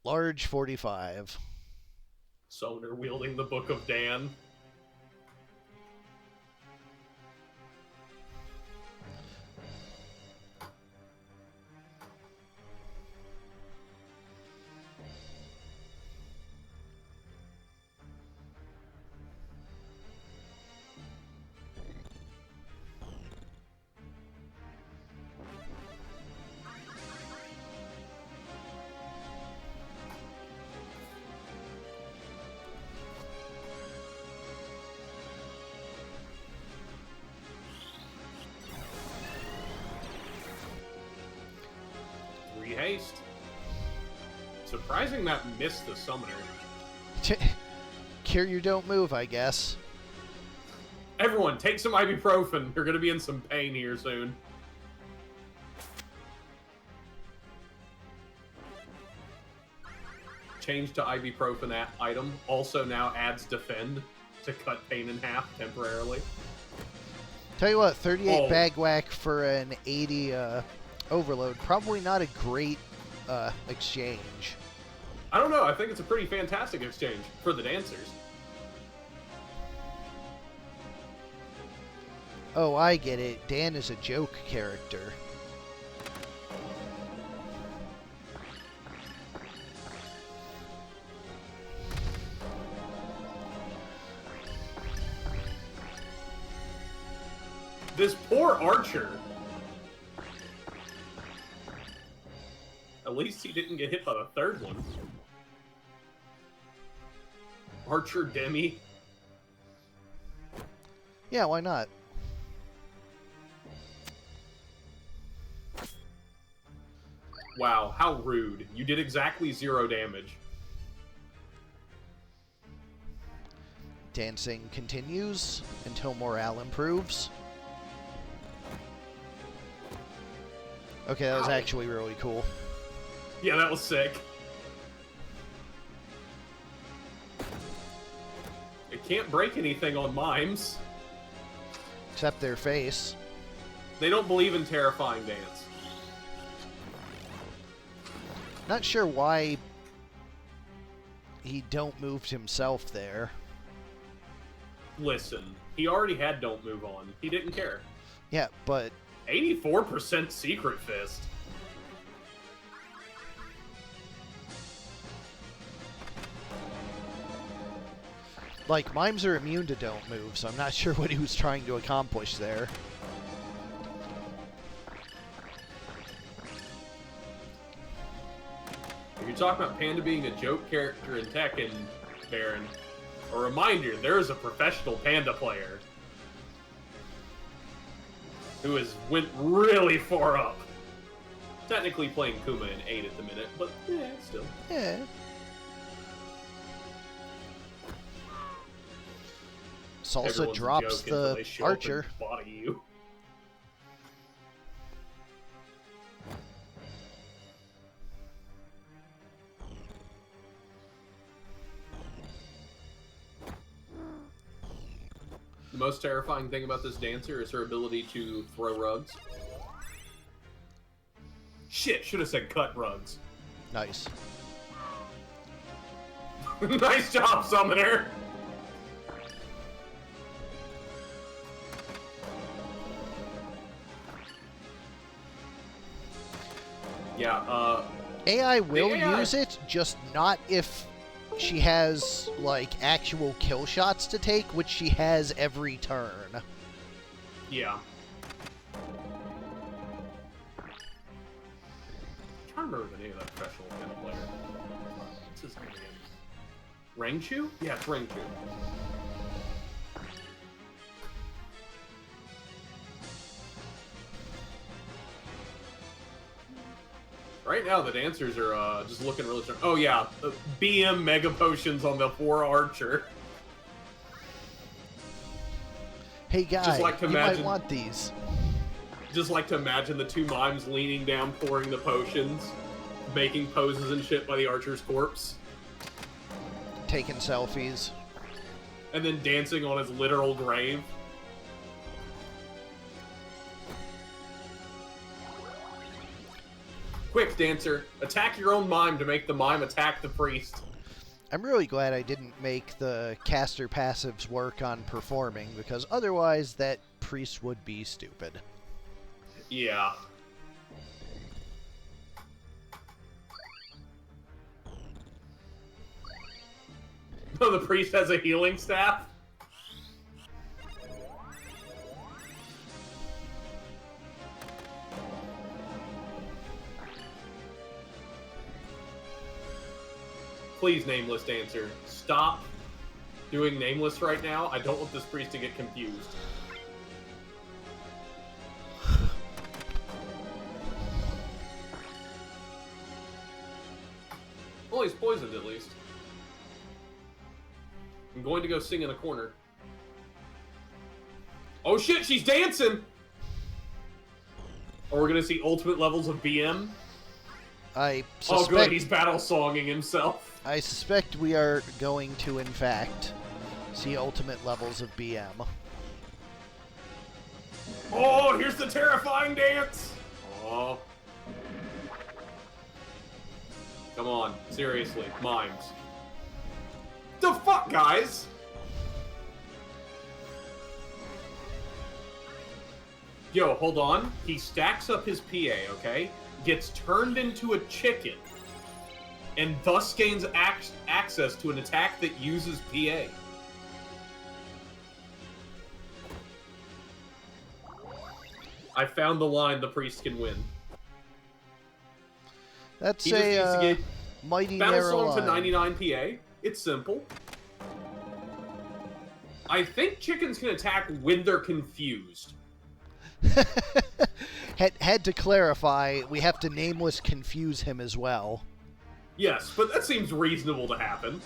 Large 45. Summoner wielding the Book of Dan. Haste. Surprising that missed the Summoner. Cure you don't move, I guess. Everyone, take some ibuprofen. You're going to be in some pain here soon. Change to ibuprofen item. Also now adds defend to cut pain in half temporarily. Tell you what, 38 bag whack for an 80 overload. Probably not a great exchange. I don't know. I think it's a pretty fantastic exchange for the Dancers. Oh, I get it. Dan is a joke character. This poor Archer. At least he didn't get hit by the third one. Archer Demi. Yeah, why not? Wow, how rude. You did exactly 0 damage. Dancing continues until morale improves. Okay, that was actually really cool. Yeah, that was sick. It can't break anything on mimes. Except their face. They don't believe in terrifying dance. Not sure why he don't moved himself there. Listen, he already had don't move on. He didn't care. Yeah, but 84% Secret Fist. like mimes are immune to don't move, so I'm not sure what he was trying to accomplish there. If you're talking about Panda being a joke character in Tekken, Barren, a reminder, there is a professional Panda player who has went really far up. Technically playing Kuma in 8 at the minute, but yeah, still. Yeah. Salsa Everyone's a drops joke until the they show up archer. and body you. The most terrifying thing about this dancer is her ability to throw rugs. Shit, should have said cut rugs. Nice. Nice job, Summoner! Yeah, AI will AI use it, just not if she has, like, actual kill shots to take, which she has every turn. yeah. I'm trying to remember the name of that professional Panda player. What's his name again? Rangchu? Yeah, it's Rangchu. Right now, the dancers are just looking really strong. Oh, yeah. BM Mega Potions on the 4 Archer. Hey, guy, Just like to you might imagine- want these. Just like to imagine the 2 mimes leaning down, pouring the potions, making poses and shit by the Archer's corpse, Taking selfies. and then dancing on his literal grave. Quick, dancer. Attack your own mime to make the mime attack the priest. I'm really glad I didn't make the caster passives work on performing, because otherwise that priest would be stupid. Yeah. Oh, the priest has a healing staff? Please, Nameless Dancer, stop doing Nameless right now. I don't want this priest to get confused. Well, he's poisoned at least. I'm going to go sing in a corner. Oh shit, she's dancing! Are we going to see ultimate levels of BM? I Oh suspect, good, he's battle-songing himself. I suspect we are going to, in fact, see ultimate levels of BM. Oh, here's the terrifying dance! Oh. Come on, seriously, mimes. The fuck, guys? Yo, hold on. He stacks up his PA, okay? Gets turned into a chicken, and thus gains access to an attack that uses PA. I found the line the priest can win. That's He just needs to get mighty Battle narrow Song to line. 99 PA. It's simple. I think chickens can attack when they're confused. had to clarify, we have to nameless confuse him as well. Yes, but that seems reasonable to happen.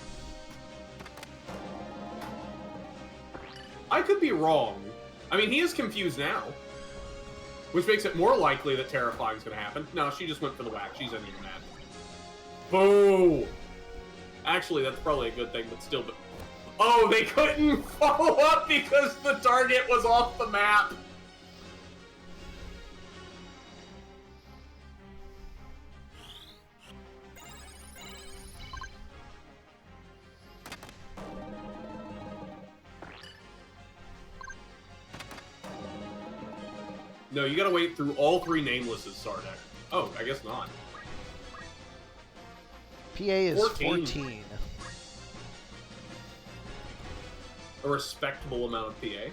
I could be wrong. I mean, he is confused now. Which makes it more likely that Terrifying's gonna happen. No, she just went for the whack. She's ending that. Boo! Actually, that's probably a good thing, but still... Oh, they couldn't follow up because the target was off the map! No, you gotta wait through all 3 namelesses, Sardek. Oh, I guess not. PA is 14. A respectable amount of PA.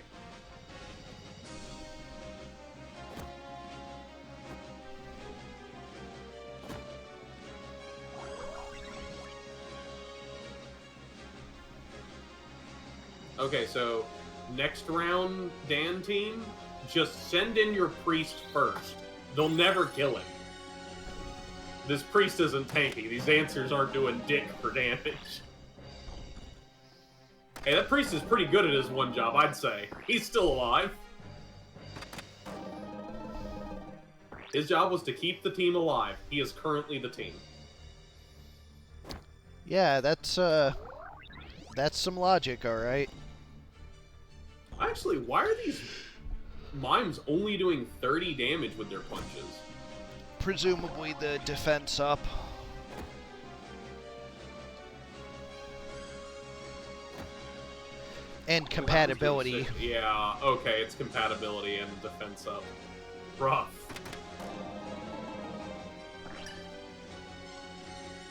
Okay, so next round, Dan team, just send in your priest first. They'll never kill him. This priest isn't tanky. These dancers aren't doing dick for damage. Hey, that priest is pretty good at his one job, I'd say. He's still alive. His job was to keep the team alive. He is currently the team. Yeah, that's some logic, alright. Actually, why are these mimes only doing 30 damage with their punches? Presumably the defense up. And compatibility. Yeah, okay, it's compatibility and defense up. Rough.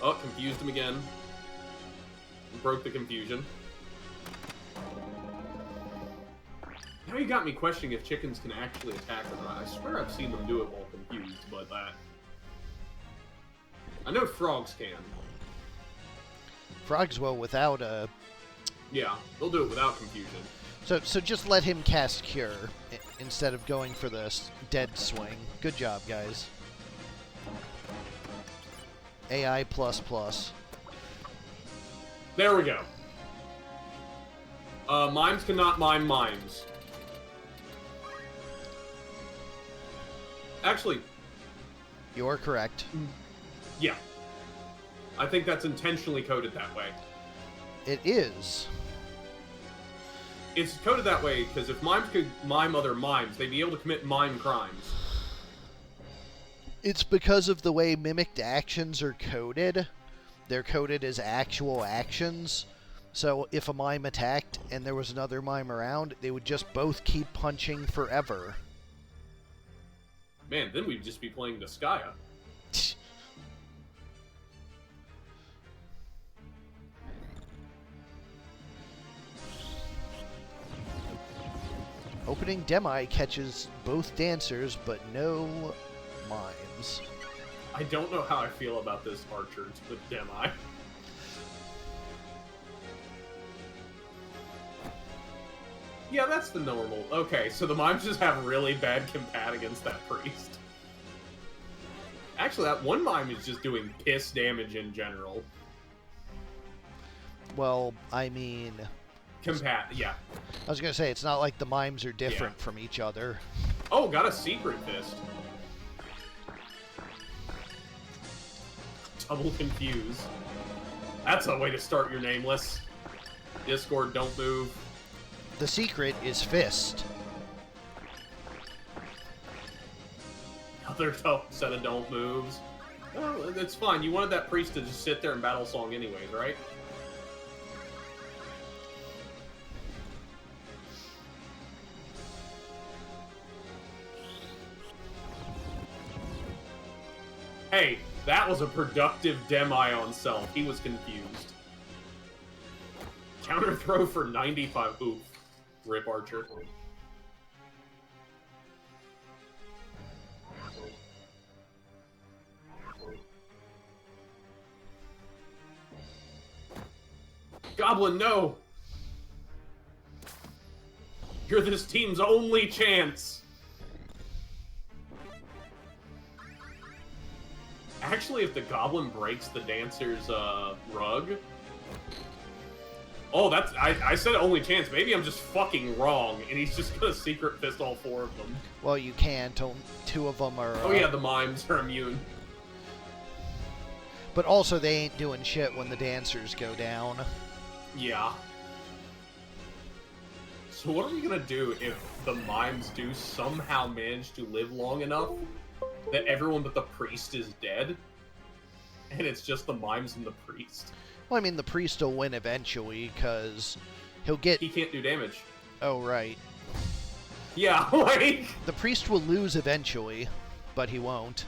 Oh, confused him again. Broke the confusion. Now you got me questioning if chickens can actually attack or not. I swear I've seen them do it while confused, but I know frogs can. Frogs will without a... Yeah, they'll do it without confusion. So just let him cast Cure instead of going for the dead swing. Good job, guys. AI++. There we go. Mimes cannot mime mimes. Actually... You're correct. Yeah. I think that's intentionally coded that way. It is. It's coded that way because if mimes could mime other mimes, they'd be able to commit mime crimes. It's because of the way mimicked actions are coded. They're coded as actual actions. So if a mime attacked and there was another mime around, they would just both keep punching forever. Man, then we'd just be playing Disgaea. Opening Demi catches both dancers, but no mimes. I don't know how I feel about this archers with Demi. Yeah, that's the normal. Okay, so the mimes just have really bad compat against that priest. Actually, that one mime is just doing piss damage in general. Well, I mean... Compat, yeah. I was going to say, it's not like the mimes are different from each other. Oh, got a secret fist. Double confuse. That's a way to start your nameless. Discord, don't move. The secret is fist. Another set of don't moves. Well, it's fine. You wanted that priest to just sit there and battle song anyways, right? Hey, that was a productive Demi on self. He was confused. Counter throw for 95. Oof. Rip Archer. Goblin, no! You're this team's only chance! Actually, if the Goblin breaks the Dancer's rug... Oh, that's... I said only chance. Maybe I'm just fucking wrong, and he's just gonna Secret Fist all 4 of them. Well, you can't. 2 of them are... Oh yeah, the mimes are immune. But also, they ain't doing shit when the dancers go down. Yeah. So what are we gonna do if the mimes do somehow manage to live long enough that everyone but the priest is dead? And it's just the mimes and the priest? Well, I mean, the priest will win eventually, because he'll get... He can't do damage. Oh, right. Yeah, like... The priest will lose eventually, but he won't.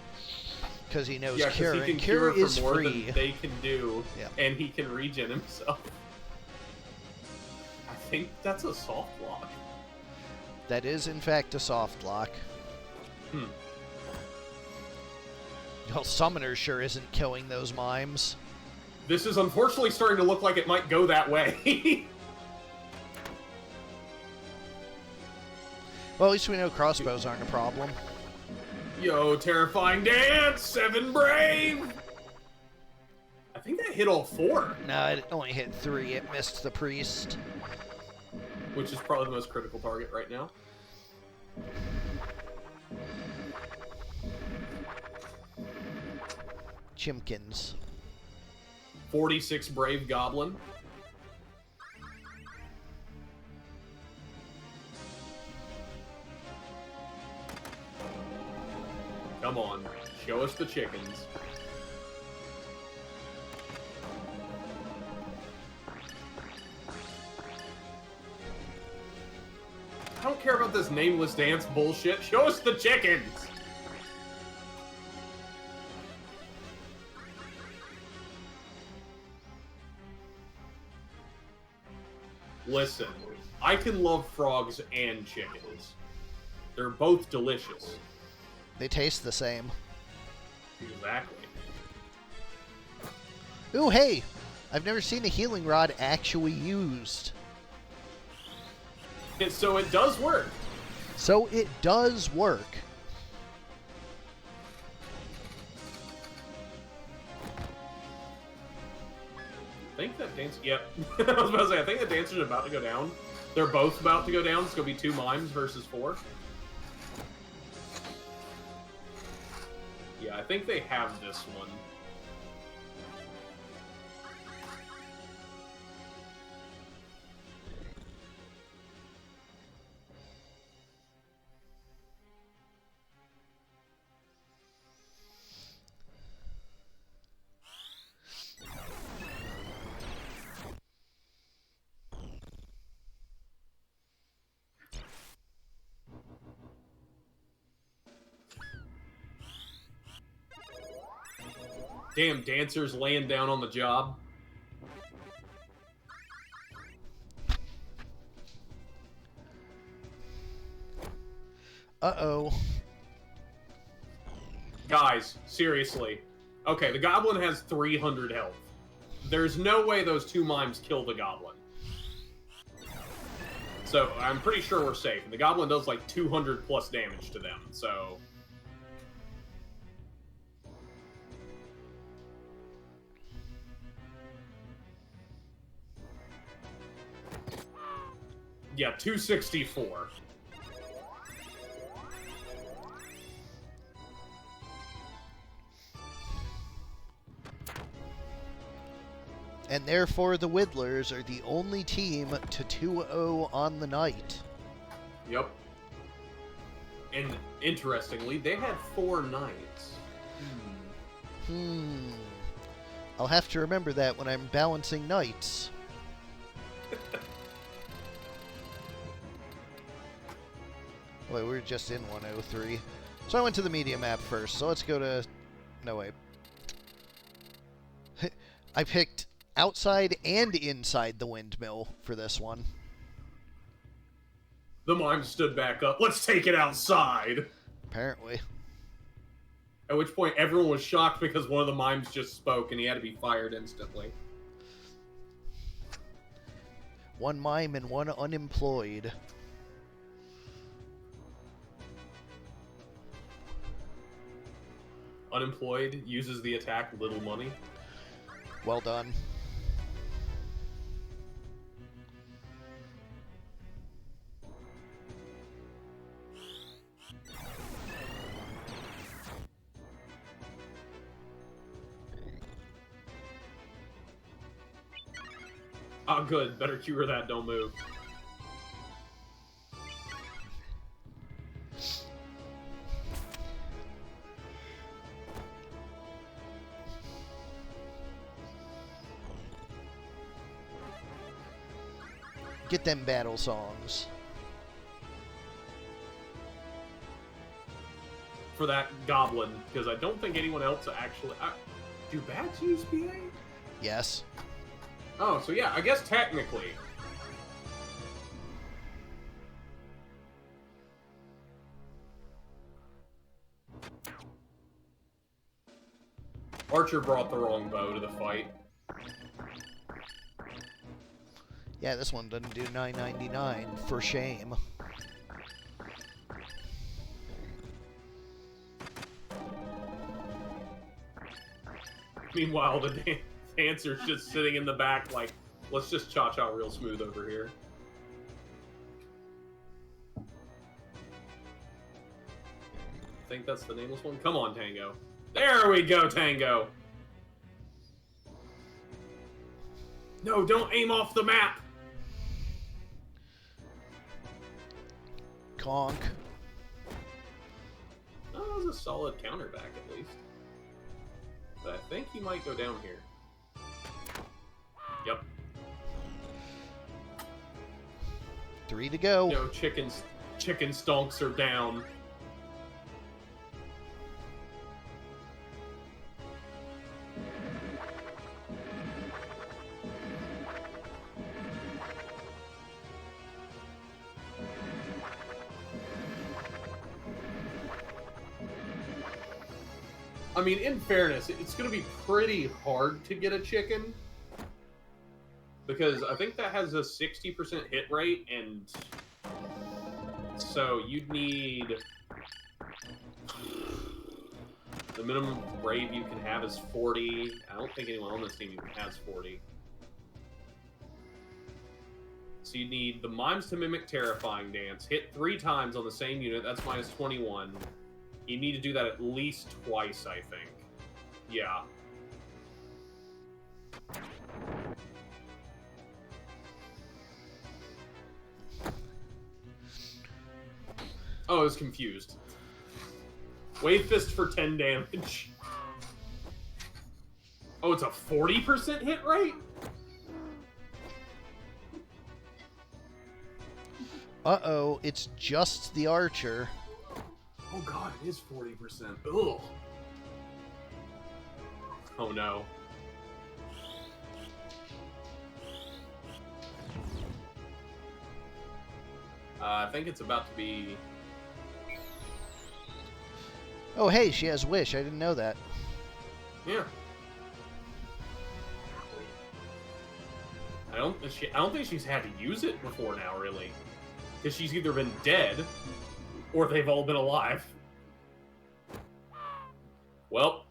Because he knows cure, he can and cure is for more free. than they can do, Yeah. and he can regen himself. I think that's a soft lock. That is, in fact, a soft lock. Well, Summoner sure isn't killing those mimes. This is unfortunately starting to look like it might go that way. Well, at least we know crossbows aren't a problem. Yo, terrifying dance! 7 brave! I think that hit all 4. No, it only hit 3. It missed the priest. Which is probably the most critical target right now. Chimkins. 46 brave goblin. Come on, show us the chickens. I don't care about this nameless dance bullshit. Show us the chickens! Listen, I can love frogs and chickens. They're both delicious. They taste the same. Exactly. Ooh, hey! I've never seen a healing rod actually used. And so it does work. So it does work. I think that dance... Yep. I was about to say, I think the dancer's about to go down. They're both about to go down. It's going to be 2 mimes versus 4. Yeah, I think they have this one. Damn, dancers laying down on the job. Uh-oh. Guys, seriously. Okay, the goblin has 300 health. There's no way those 2 mimes kill the goblin. So, I'm pretty sure we're safe. And the goblin does like 200 plus damage to them, so... Yeah, 264. And therefore, the Whittlers are the only team to 2-0 on the night. Yep. And interestingly, they had 4 knights. I'll have to remember that when I'm balancing knights. Wait, we were just in 103. So I went to the media map first, so let's go to... No, wait. I picked outside and inside the windmill for this one. The mime stood back up. Let's take it outside! Apparently. At which point everyone was shocked because one of the mimes just spoke and he had to be fired instantly. One mime and one unemployed. Unemployed uses the attack little money. Well done. Oh, good. Better cure that. Don't move. Get them battle songs. For that goblin, because I don't think anyone else actually... do bats use PA? Yes. Oh, so yeah, I guess technically. Archer brought the wrong bow to the fight. Yeah, this one doesn't do $9.99 for shame. Meanwhile, the dancer's just sitting in the back like, let's just cha-cha real smooth over here. I think that's the nameless one. Come on, Tango. There we go, Tango! No, don't aim off the map! Conk. Oh, that was a solid counter back at least. But I think he might go down here. Yep. 3 to go. No, chicken stonks are down. I mean, in fairness, it's going to be pretty hard to get a chicken. Because I think that has a 60% hit rate, and so you'd need... The minimum brave you can have is 40. I don't think anyone on this team even has 40. So you need the Mimes to mimic Terrifying Dance. Hit 3 times on the same unit. That's minus 21. You need to do that at least twice, I think. Yeah. Oh, I was confused. Wave Fist for 10 damage. Oh, it's a 40% hit rate? Uh-oh, it's just the archer. Oh god, it is 40%. Ugh. Oh no. I think it's about to be... Oh, hey, she has Wish. I didn't know that. Yeah. I don't think she's had to use it before now, really. Because she's either been dead, or they've all been alive. Well.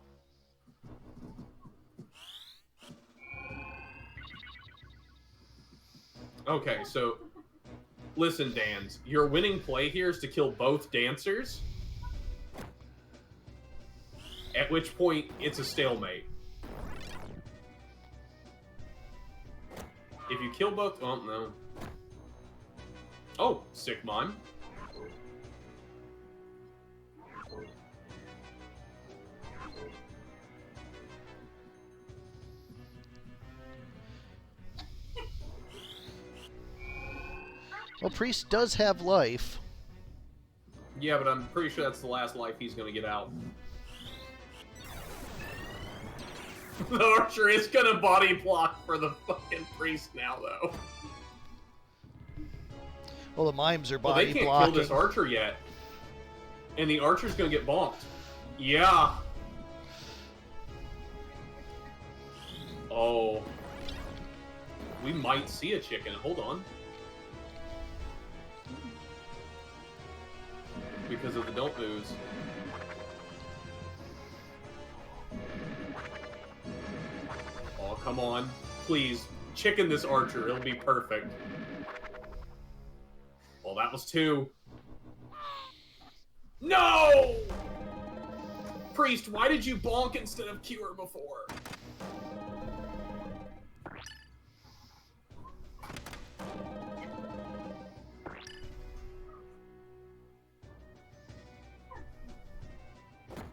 Okay, so... Listen, Dans. Your winning play here is to kill both dancers. At which point, it's a stalemate. If you kill both... Oh, no. Oh, sick mime. Well, Priest does have life. Yeah, but I'm pretty sure that's the last life he's going to get out. The archer is going to body block for the fucking priest now, though. Well, the mimes are Well, body they can't blocking. kill this archer yet. And the archer's going to get bonked. Yeah. We might see a chicken. Hold on. Because of the don't moves. Oh, come on. Please. Chicken this archer. It'll be perfect. Well, that was 2. No! Priest, why did you bonk instead of cure before?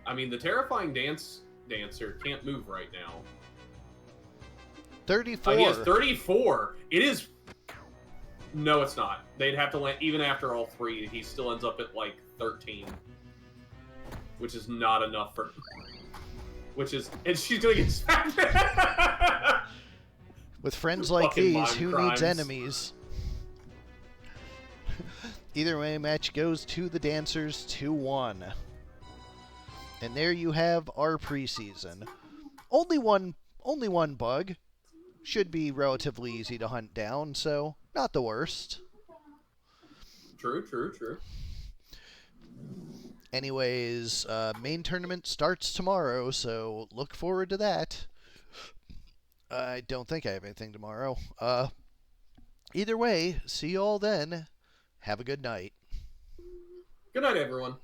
I mean, the terrifying dancer can't move right now. 34. He has 34. It is... No, it's not. They'd have to land... Even after all 3, he still ends up at, like, 13. Which is not enough for... Which is... And she's doing it... With friends like Fucking these, mime who crimes. needs enemies? Either way, match goes to the dancers 2-1. And there you have our preseason. Only one bug. Should be relatively easy to hunt down, so not the worst. True. Anyways, main tournament starts tomorrow, so look forward to that. I don't think I have anything tomorrow. Either way, see you all then. Have a good night. Good night, everyone.